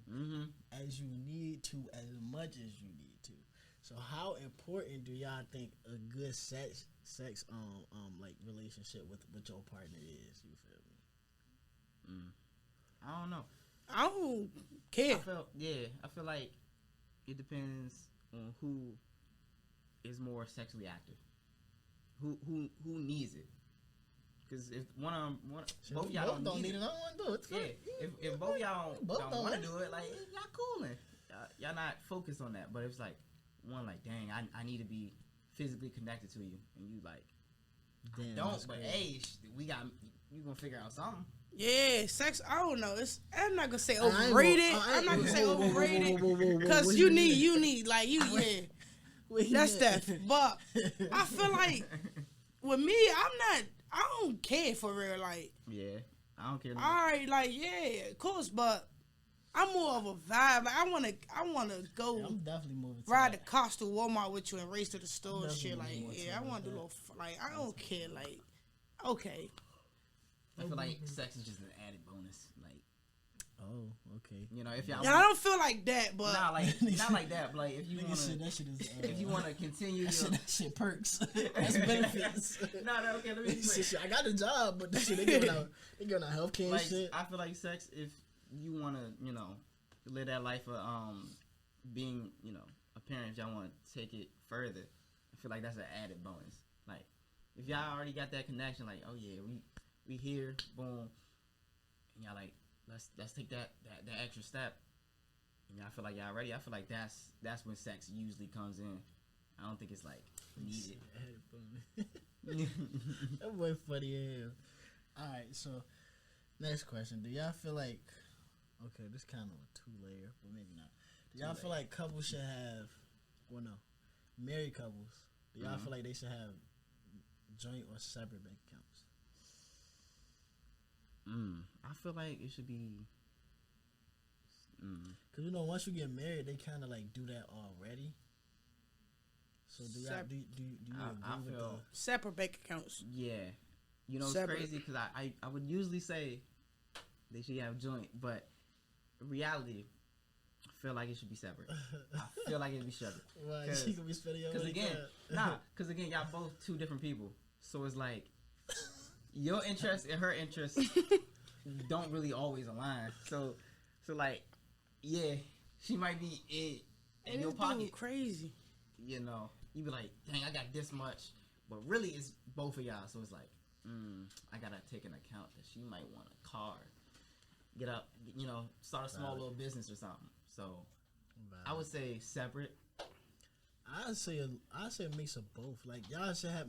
as you need to, as much as you need to. So how important do y'all think a good sex like relationship with your partner is? You feel me? I don't know. I don't care. I feel like it depends on who is more sexually active. Who needs it? Because if both of y'all don't need it, I don't want to do it. Yeah, if both y'all don't want to do it, like y'all cooling, y'all not focused on that. But if it's like one like, dang, I need to be physically connected to you, and you like, Damn, don't. But hey, you gonna figure out something. Yeah, sex. I don't know. I'm not gonna say overrated. I'm not gonna say overrated because you need like you. Yeah, that's that. But I feel like with me, I don't care for real. Like, yeah, I don't care. All right, like yeah, of course, but I'm more of a vibe. Like I wanna go. I'm definitely moving. Ride the cars to Walmart with you and race to the store and shit. Like, yeah, I want to do a little. Like, I don't care. Like, okay. I feel like sex is just an added bonus. Like, oh, okay. You know, if y'all. Yeah, I don't feel like that, but not like that. But like, if you want to, if you want to continue, that shit perks. That's benefits. No, okay. Let me. I got a job, but this shit they giving out healthcare and shit. I feel like sex, if you want to, live that life of being, a parent. If y'all want to take it further, I feel like that's an added bonus. Like, if y'all already got that connection, like, oh yeah, we here, boom, and y'all like, let's take that extra step, and y'all feel like y'all ready. I feel like that's when sex usually comes in. I don't think it's like needed. That boy funny as hell. All right, so next question: do y'all feel like, okay, this kind of a 2-layer, but maybe not. Do y'all feel like couples should have, well, no, married couples? Do y'all feel like they should have joint or separate bank accounts? I feel like it should be. Cause once you get married, they kind of like do that already. So do y'all do you agree with the separate bank accounts? Yeah, it's crazy because I would usually say they should have joint, but in reality, I feel like it should be separate. I feel like it should be separate. Why? She could be spending your money. Because again, y'all both two different people, so it's like your interest and her interest don't really always align. So like, yeah, she might be in your pocket. Crazy. You be like, dang, I got this much, but really it's both of y'all. So it's like, I gotta take into account that she might want a car, get up, start a small little business or something. So I would say separate. I'd say a mix of both. Like y'all should have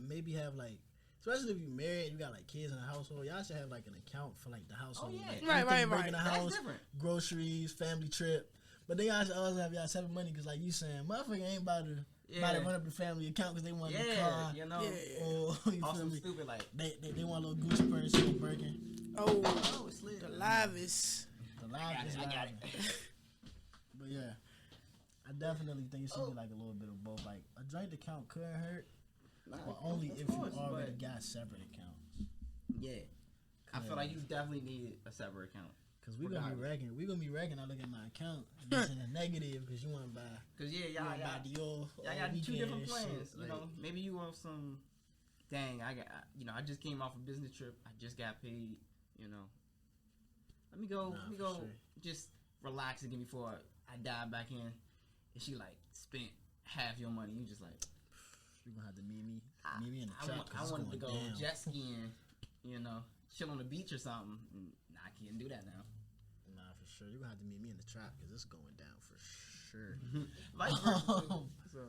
like, especially if you married and you got like kids in the household, y'all should have like an account for like the household. Oh, yeah. Like, right. In the house, groceries, family trip. But they guys should also have y'all separate money because like you saying, motherfucker ain't about to run up the family account because they want a car. Or you feel me? Stupid like they want a little Gucci purse or Birkin. Oh, it's lit. The lavish. I got it. But yeah, I definitely think it should be like a little bit of both. Like a joint account could hurt, but only if you already got separate accounts. Yeah, I feel like you definitely need a separate account. Cause we're gonna be wrecking. I look at my account, it's in a negative because you want to buy. Cause y'all got two different plans. Maybe you want some. Dang, I just came off a business trip. I just got paid. Let me go. Just relax again before I dive back in. And she like spent half your money. You just like, you gonna have to meet me in the truck. I wanted to go jet skiing. Chill on the beach or something. Nah, I can't do that now. Nah, for sure. You're going to have to meet me in the trap because it's going down for sure. So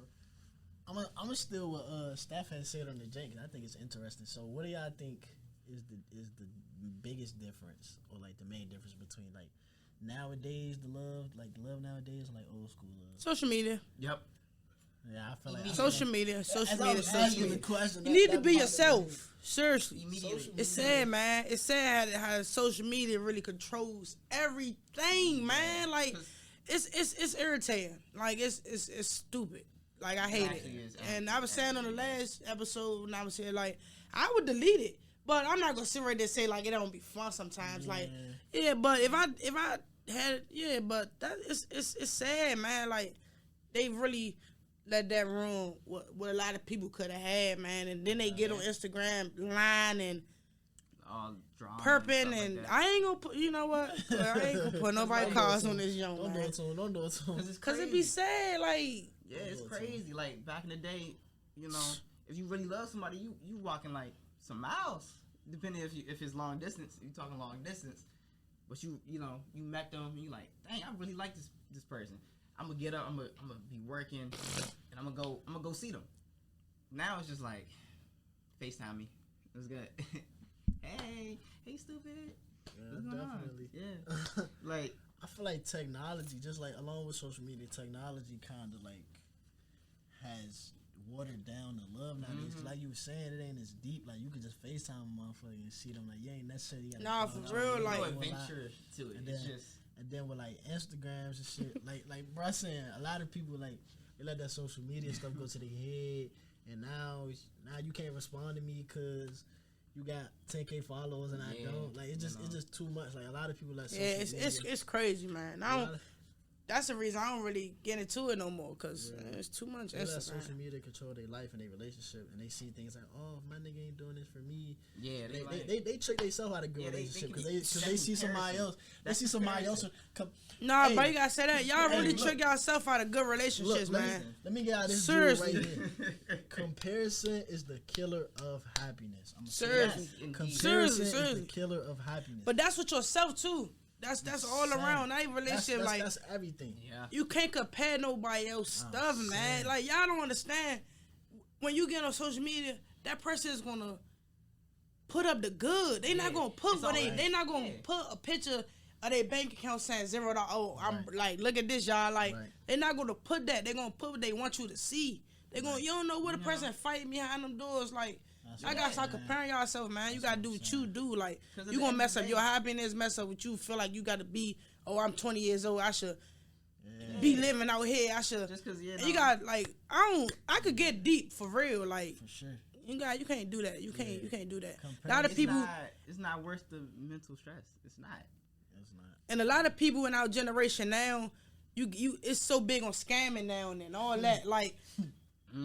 I'm going to steal what Steph has said on the Jake. I think it's interesting. So what do y'all think is the biggest difference or like the main difference between like nowadays the love nowadays and like old school love? Social media. Yep. Yeah, I feel like social media. Question, you need to be yourself. Seriously, immediately. It's sad, man. It's sad how social media really controls everything, man. Like, it's irritating. Like, it's stupid. Like, I hate it. And I was saying on the last episode when I was here, like, I would delete it, but I'm not gonna sit right there and say like it don't be fun sometimes. Yeah. Like, yeah, but if I had it, but that it's sad, man. Like, they really let that ruin what a lot of people could have had, man. And then they get on Instagram lying and perping, and I ain't gonna put, you know what? I ain't gonna put nobody cars on this young man. Don't do it to him. Cause it be sad, like. Yeah, it's crazy. Like back in the day, if you really love somebody, you walking like some miles. Depending if it's long distance, you talking long distance. But you met them, and you like, dang, I really like this person. I'm gonna get up, I'm gonna be working, and I'm gonna go see them. Now it's just like, FaceTime me. It was good. hey stupid. Yeah, definitely. Yeah. Like, I feel like technology, just like along with social media, technology kind of like has watered down the love nowadays. Like you were saying, it ain't as deep. Like you could just FaceTime a motherfucker and see them. Like you ain't necessarily gotta Nah, for real, like no adventure to it. It's just. And then with like Instagrams and shit, like bro saying, a lot of people like they let that social media stuff go to their head, and now you can't respond to me because you got 10K followers and I don't. Like it's just too much. Like a lot of people like social media. It's crazy, man. That's the reason I don't really get into it no more, because it's too much. They let social media control their life and their relationship, and they see things like, oh, if my nigga ain't doing this for me. Yeah, they trick themselves out of good relationship because they see somebody else. They see somebody else. Nah, bro, you gotta say that. Y'all really trick yourself out of good relationships, man. Let me get out of this seriously right here. Comparison is the killer of happiness. Seriously. Comparison is the killer of happiness. But that's with yourself too. That's all around. Not even relationship. That's everything. Yeah. You can't compare nobody else stuff, man. Like y'all don't understand. When you get on social media, that person is gonna put up the good. They not gonna put what they not gonna put a picture of their bank account saying $0. Oh, I'm like, look at this, y'all. Like they're not gonna put that. They're gonna put what they want you to see. They gonna you don't know what a person fighting behind them doors. Like I gotta start comparing yourself, man. You gotta do what you do. Like you gonna mess up your happiness, mess up what you feel like you gotta be. Oh, I'm 20 years old. I should be living out here. I should. Just cause you got like I could get deep for real. Like for sure. You can't do that. You can't do that. A lot of people. It's not worth the mental stress. It's not. And a lot of people in our generation now, it's so big on scamming now and all that. Like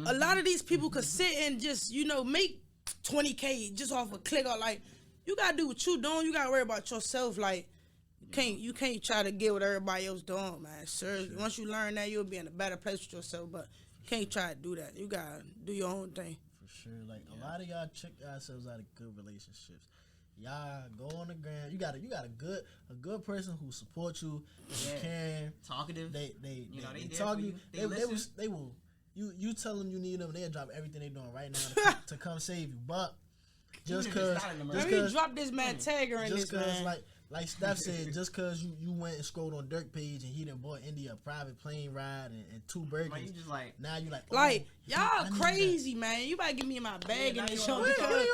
a lot of these people could sit and just make $20K just off a click. Or like you gotta do what you doing. You gotta worry about yourself. Like you can't try to get what everybody else doing, man. Seriously, once you learn that, you'll be in a better place with yourself. But you can't try to do that. You gotta do your own thing. For sure. Like a lot of y'all trick yourselves out of good relationships. Y'all go on the ground. You got a good person who supports you. They can talkative. They talk you. They will. You tell them you need them, they'll drop everything they doing right now to come save you. But just cause drop this man Tagger in this man. Like Steph said, just cause you went and scrolled on Dirk page and he done bought India a private plane ride and 2 burgers. Like, you just like now you like y'all crazy, man. You better give me my bag and this show because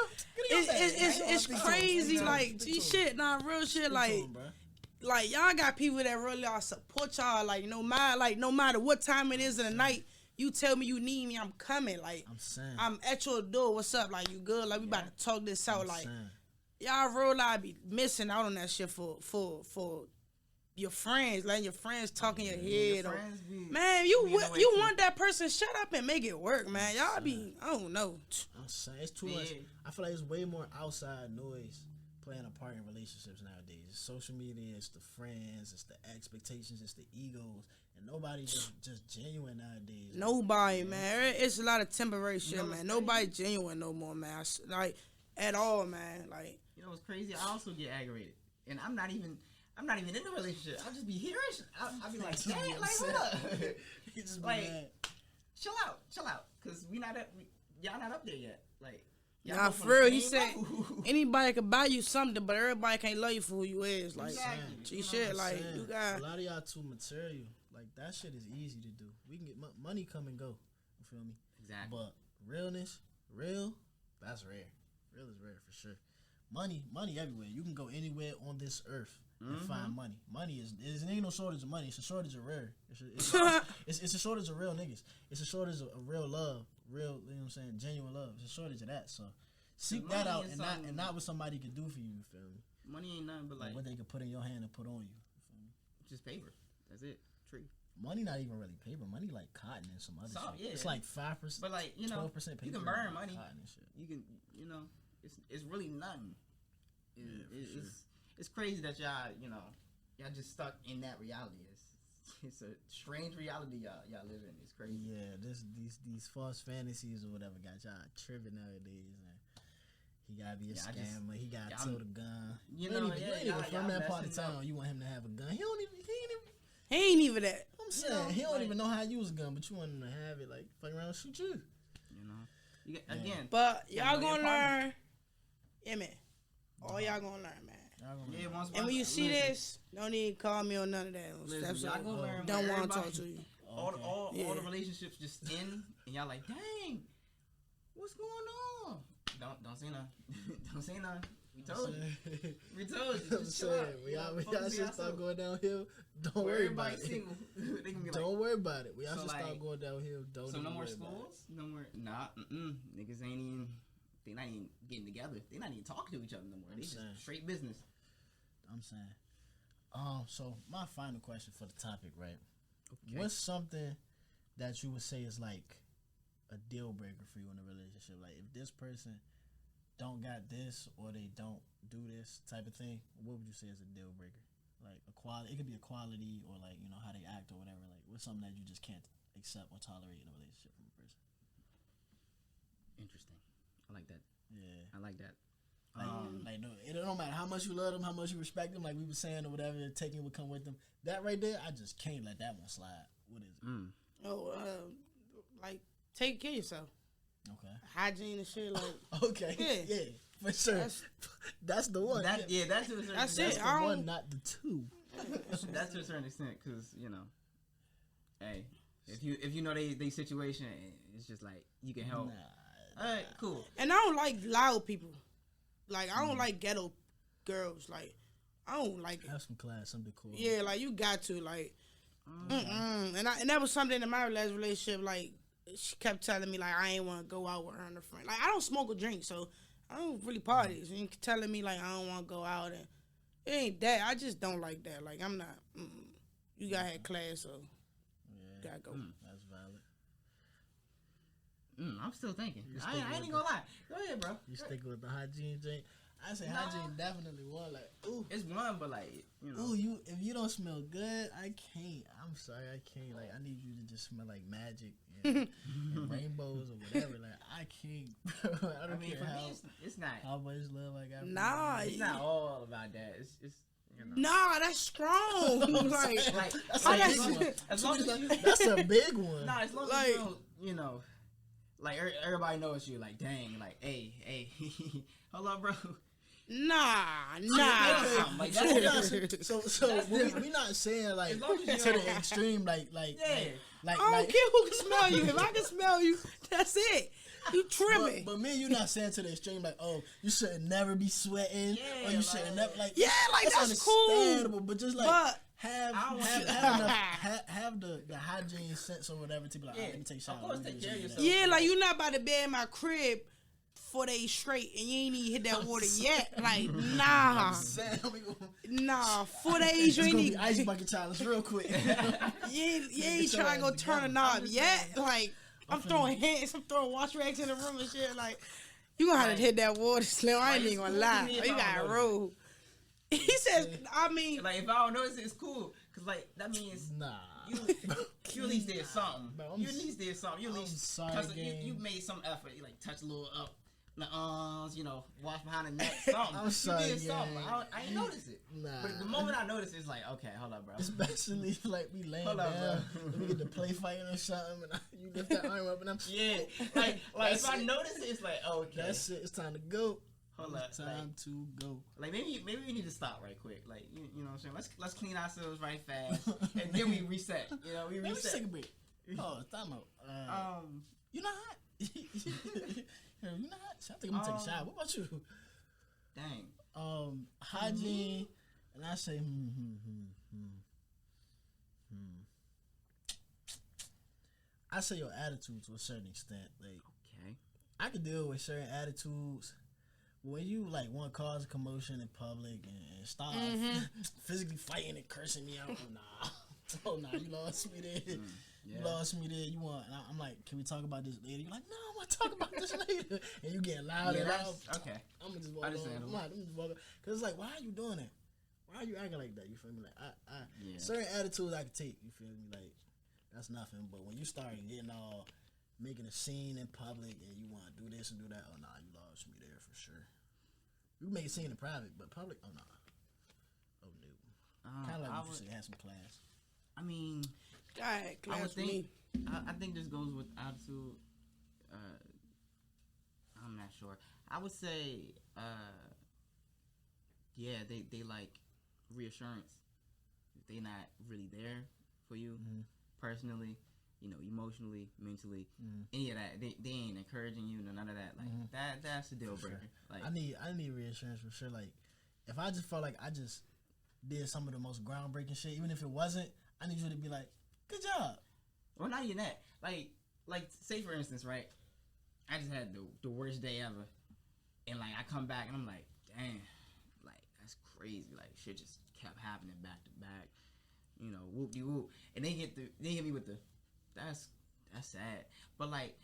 it's crazy. Like shit, real shit. Like y'all got people that really support y'all. Like no matter what time it is in the night. You tell me you need me, I'm coming. Like I'm at your door. What's up? Like you good? Like we about to talk this out. Like y'all real life be missing out on that shit for your friends. Letting your friends talk in your head. Man, you want that person? Shut up and make it work, man. Y'all be I don't know. I'm saying it's too much. I feel like it's way more outside noise playing a part in relationships nowadays. It's social media, it's the friends, it's the expectations, it's the egos. And nobody just genuine nowadays. Nobody, man. It's a lot of temporary shit, man. Nobody genuine no more, man. Like at all, man. Like what's crazy? I also get aggravated, and I'm not even in a relationship. I'll just be hearing. I'll be like, dang, like what up? Just like, chill out, cause y'all not up there yet. Like. Nah, for real, he said anybody can buy you something, but everybody can't love you for who you is. Like, shit, like you got a lot of y'all too material. Like that shit is easy to do. We can get money come and go. You feel me? Exactly. But real, that's rare. Real is rare for sure. Money everywhere. You can go anywhere on this earth and find money. Money is ain't no shortage of money. It's a shortage of rare. It's a shortage of real niggas. It's a shortage of real love. Real, you know what I'm saying? Genuine love. It's a shortage of that. So seek that out and not what somebody can do for you. You feel me? Money ain't nothing but like what they can put in your hand and put on you. You feel me? Just paper. That's it. Tree. Money not even really paper. Money like cotton and some other shit. Yeah. It's like 5%. But like 12% paper. You can burn money. And shit. You can it's really nothing. It's crazy that y'all just stuck in that reality. It's a strange reality y'all live in. It's crazy. Yeah, these false fantasies or whatever got y'all tripping nowadays. And he gotta be a scammer. He gotta tote a gun. You ain't even from that part of town. You want him to have a gun. He ain't even that. I'm saying he don't even know how to use a gun, but you want him to have it, like fucking around and shoot you. You know, you get, again. But y'all gonna learn. Yeah, man. All y'all gonna learn, man. Yeah, and when you see this, don't even call me on none of that. Listen, y'all gonna learn. Don't want to talk to you. All the relationships just end, and y'all like, dang, what's going on? Don't say nothing. Don't say nothing. We told you. We told you. Just chill out. We y'all should start going downhill. Don't worry about it. Single. They gonna be don't worry about it. We all should like, start going downhill. So no more schools. No more. Nah. Niggas ain't even. They not even getting together. They not even talking to each other no more. They just straight business. I'm saying. So my final question for the topic, right? Okay. What's something that you would say is like a deal breaker for you in a relationship? Like if this person don't got this or they don't do this type of thing, what would you say is a deal breaker? Like a quality, it could be a quality or like, you know, how they act or whatever. Like what's something that you just can't accept or tolerate in a relationship from a person? Interesting. I like that. Yeah. I like that. Like no, it don't matter how much you love them, how much you respect them, like we were saying or whatever, taking would come with them. That right there, I just can't let that one slide. What is it? Like take care of yourself. Okay. Hygiene and shit, like okay. Yeah, for sure. That's the one. That's to a certain extent. That's That's it. the one, not the two. That's to a certain extent, because you know, hey, if you know they situation, it's just like you can help. All right, cool. And I don't like loud people. Like I don't like ghetto girls. Like I don't like it. Have some class, something cool. Yeah, like you got to like. And that was something in my last relationship. Like she kept telling me like I ain't want to go out with her and her friend. Like I don't smoke or drink, so I don't really party. So you telling me like I don't want to go out and it ain't that. I just don't like that. Like I'm not. You gotta have class, so gotta go. That's valid. I'm still thinking. I ain't even gonna lie. Go ahead, bro. You sticking with the hygiene drink? I say hygiene definitely one. Like, ooh, it's one, but like, you know. Ooh, if you don't smell good, I can't. I'm sorry, I can't. Like, I need you to just smell like magic and rainbows or whatever. Like, I can't. Bro. I mean, care for how, me, it's not. How much love I got. Nah, it's not all about that. It's you know. Nah, that's strong. like as long as you, that's a big one. Nah, as long as you don't, you know. Like everybody knows you. Like dang. Like hey, hold on, bro. Nah. Like, so we not saying like to the extreme. Like I don't care who can smell you. If I can smell you, that's it. You tripping. But me, you not saying to the extreme like, oh, you should never be sweating, or you should never like. Yeah, like that's cool. But just like. Have the hygiene sense or whatever to be like, let me take a shower. Of course, take care of yourself. Yeah, like you not about to be in my crib 4 days straight and you ain't even hit that water yet. Like, nah. 4 days you ain't even ice bucket challenge real quick. you ain't trying to go turn a knob yet. Like, I'm throwing hands, I'm throwing wash rags in the room and shit. Like, you gonna have to hit that water, Slim. I ain't even gonna lie. You gotta roll. He says, I mean, like if I don't notice it, it's cool, cause like that means you at least did something. Bro, you at least did something. You at least you made some effort. You like touch a little up the arms, you know, wash behind the neck, something. I'm sorry, you did something. I ain't noticed it. Nah. But the moment I noticed it, it's like, okay, hold up, bro. Especially like we laying down, and we get to play fighting or something, and you lift that arm up, and I'm like if I notice it, it's like, okay, that's it. It's time to go. Hold up, time to go. Like maybe we need to stop right quick. Like you know what I'm saying. Let's clean ourselves right fast, and then we reset. You know, we reset. Let's take a break. Oh, time out. You not hot? You not hot? I think I'm gonna take a shower. What about you? Dang. Hygiene, and I say I say your attitude to a certain extent. Like, okay, I can deal with certain attitudes. When you like want to cause a commotion in public and start physically fighting and cursing me out, oh nah, you lost me there. You lost me there. You want? And I'm like, can we talk about this later? You're like, no, I want to talk about this later. And you getting loud and loud. Okay, I'm gonna just walk on. I'm just walk on. Cause it's like, why are you doing that? Why are you acting like that? You feel me? Like certain attitudes I can take. You feel me? Like that's nothing. But when you start getting all making a scene in public and you want to do this and do that, oh nah, you lost me there for sure. You can make a scene in private, but public, oh nah, oh no. Kind of like what you said, have some class. I mean, God, I would think. me. I think this goes with attitude. I'm not sure. I would say, yeah, they like reassurance. If they not really there for you personally, emotionally, mentally, any of that, they ain't encouraging you, none of that. Like that's a deal breaker. Sure. Like I need reassurance for sure. Like if I just felt like I just did some of the most groundbreaking shit, even if it wasn't, I need you to be like, good job. Well, not even that. Like say for instance, right? I just had the worst day ever, and like I come back and I'm like, damn, like that's crazy. Like shit just kept happening back to back. Whoop de whoop, and they hit me with the, that's sad. But like,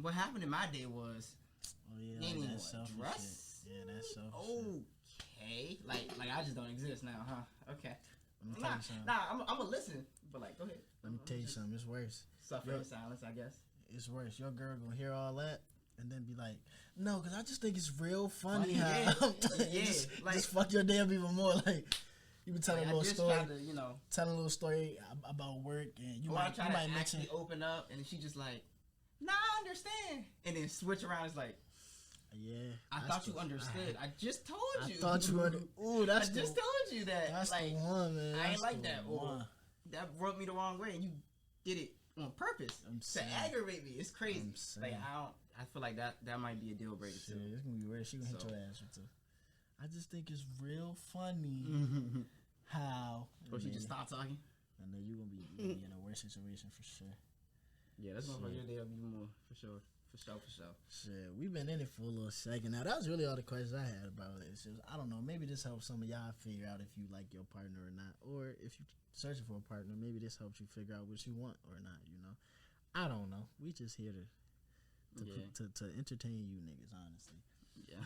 what happened in my day was, oh yeah, they like didn't that even dress. Yeah, that's selfish. Okay, like I just don't exist now, huh? Okay. Let me tell you something. I'm gonna listen, but like, go ahead. Let me tell you something. It's worse. Suffer in silence, I guess. It's worse. Your girl gonna hear all that and then be like, "No, because I just think it's real funny how just fuck your day up even more." Like you been telling a little story, telling a little story about work, and you might mention actually open up, and she just like, "Nah, I understand," and then switch around. It's like, yeah, I thought you understood. I just told you. I thought you understood. Ooh, I just told you that. That's like, the one, man. I ain't like that. One. Or that rubbed me the wrong way, and you did it on purpose to aggravate me. It's crazy. Like I feel like that might be a deal breaker too. It's gonna be weird. She gonna hit your ass with too. I just think it's real funny how. Or she just stop talking. I know you gonna be in a worse situation for sure. Yeah, that's gonna fuck your day up even more for sure. For sure. Shit, we've been in it for a little second now. That was really all the questions I had about it. It's just, I don't know. Maybe this helps some of y'all figure out if you like your partner or not, or if you're searching for a partner. Maybe this helps you figure out what you want or not. I don't know. We just here to entertain you niggas, honestly. Yeah.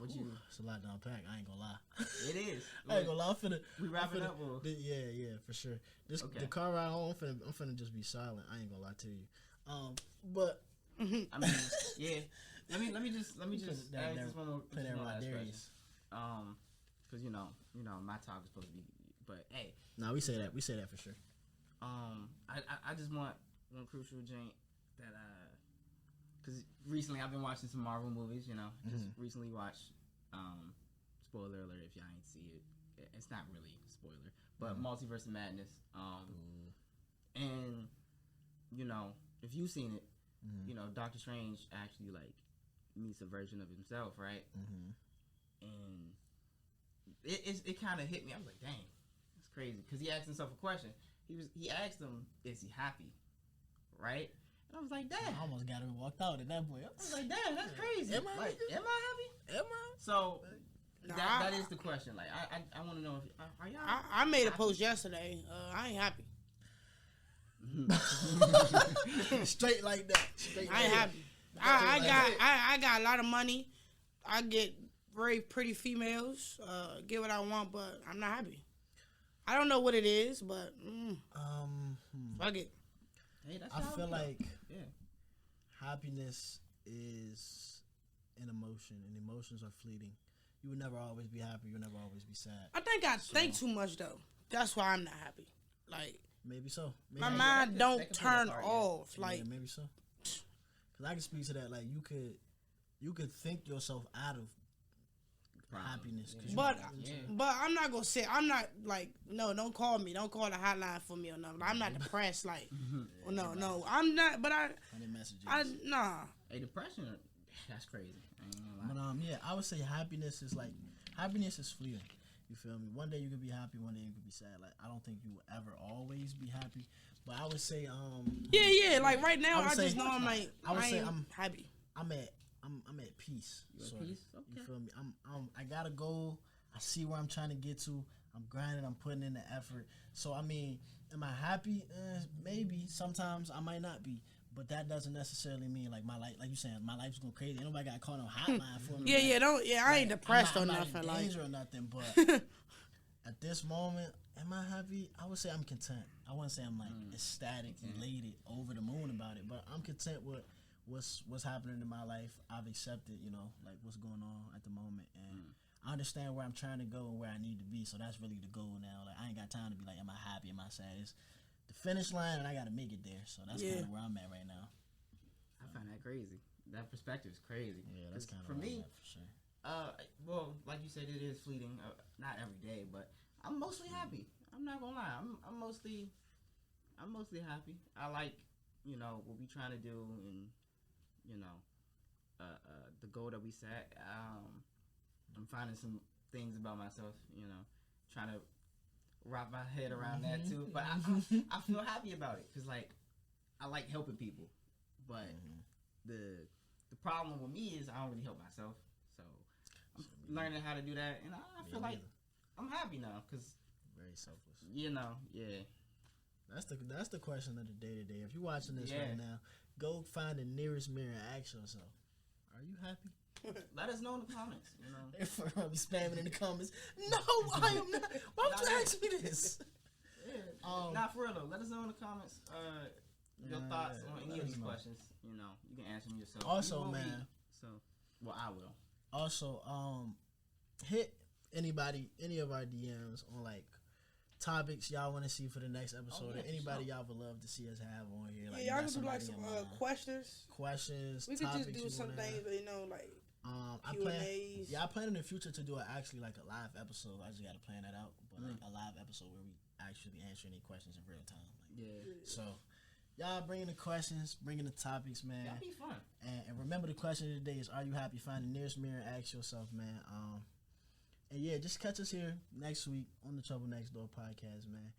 It's a lot to unpack. I ain't gonna lie. It is. I ain't gonna lie. We wrap it up. Yeah, for sure. The car ride home, I'm finna just be silent. I ain't gonna lie to you. But I mean, yeah. Let me just ask this one more question. Because my talk is supposed to be, but hey. No, we say that for sure. I just want one crucial joint that because recently I've been watching some Marvel movies. Just recently watched. Spoiler alert if y'all ain't see it. It's not really a spoiler, but Multiverse of Madness. And if you've seen it, Doctor Strange actually like meets a version of himself, right? And it kind of hit me. I was like, dang, that's crazy. Because he asked himself a question. He asked him, is he happy? Right? And I was like, damn. I almost got him walked out at that point. I was like, damn, that's crazy. Am I happy? Am I? So that is the question. Like, I want to know if are y'all. I made a post yesterday. I ain't happy. Straight like that. I ain't happy. I got a lot of money. I get very pretty females. Get what I want, but I'm not happy. I don't know what it is, but fuck it. Hey, I feel like happiness is an emotion, and emotions are fleeting. You will never always be happy. You'll never always be sad. I think I think too much though. That's why I'm not happy. Like maybe so. Maybe my mind don't turn off. Like maybe so. Cause I can speak to that. Like you could think yourself out of happiness. But I'm not gonna say I'm not like no. Don't call me. Don't call the hotline for me or nothing. I'm not depressed. Like no. I'm not. But nah. Hey, depression. That's crazy. But I would say happiness is fleeting. You feel me? One day you could be happy, one day you could be sad. Like I don't think you will ever always be happy. But I would say yeah. Like right now, I just know I'm like I'm happy. I'm at peace. You at peace? Okay. You feel me? I got a goal. I see where I'm trying to get to. I'm grinding. I'm putting in the effort. So I mean, am I happy? Maybe. Sometimes I might not be. But that doesn't necessarily mean like my life, like you saying, my life's going crazy. Ain't nobody got caught on hotline for me. I ain't depressed or nothing. I'm not in danger or nothing. But at this moment, am I happy? I would say I'm content. I wouldn't say I'm like ecstatic, elated, over the moon about it. But I'm content with what's happening in my life. I've accepted, like what's going on at the moment, and understand where I'm trying to go and where I need to be. So that's really the goal now. Like I ain't got time to be like, am I happy? Am I sad? It's the finish line, and I got to make it there. So that's kind of where I'm at right now. I find that crazy. That perspective is crazy. Yeah, that's kind of for me. For sure. Well, like you said, it is fleeting. Not every day, but I'm mostly happy. I'm not gonna lie. I'm mostly happy. I like, what we trying to do, and the goal that we set. I'm finding some things about myself, trying to wrap my head around that too. But I feel happy about it because like I like helping people, but the problem with me is I don't really help myself. So I'm learning how to do that, and I feel like I'm happy now because very selfless. Yeah. That's the question of the day today. If you're watching this right now, go find the nearest mirror and ask yourself, are you happy? Let us know in the comments. If I'm spamming in the comments, no, I am not. Why would you ask me this? Not for real though. Let us know in the comments your thoughts on any of these questions. You can answer them yourself. Also, man. I will. Also, hit any of our DMs on like topics y'all want to see for the next episode, or anybody y'all would love to see us have on here. Like, y'all can do like some questions. We could just do some things, like Q&As. I plan in the future to do actually like a live episode. I just got to plan that out, but like a live episode where we actually answer any questions in real time. So y'all bringing the questions, bringing the topics, man. That'd be fun. And remember, the question of the day is: are you happy? Find the nearest mirror and ask yourself, man. And yeah, just catch us here next week on the Trouble Next Door podcast, man.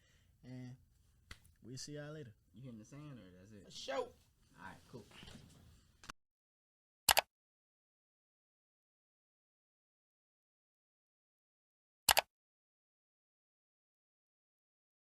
And we'll see y'all later. You hitting the sand or that's it? A show. All right, cool.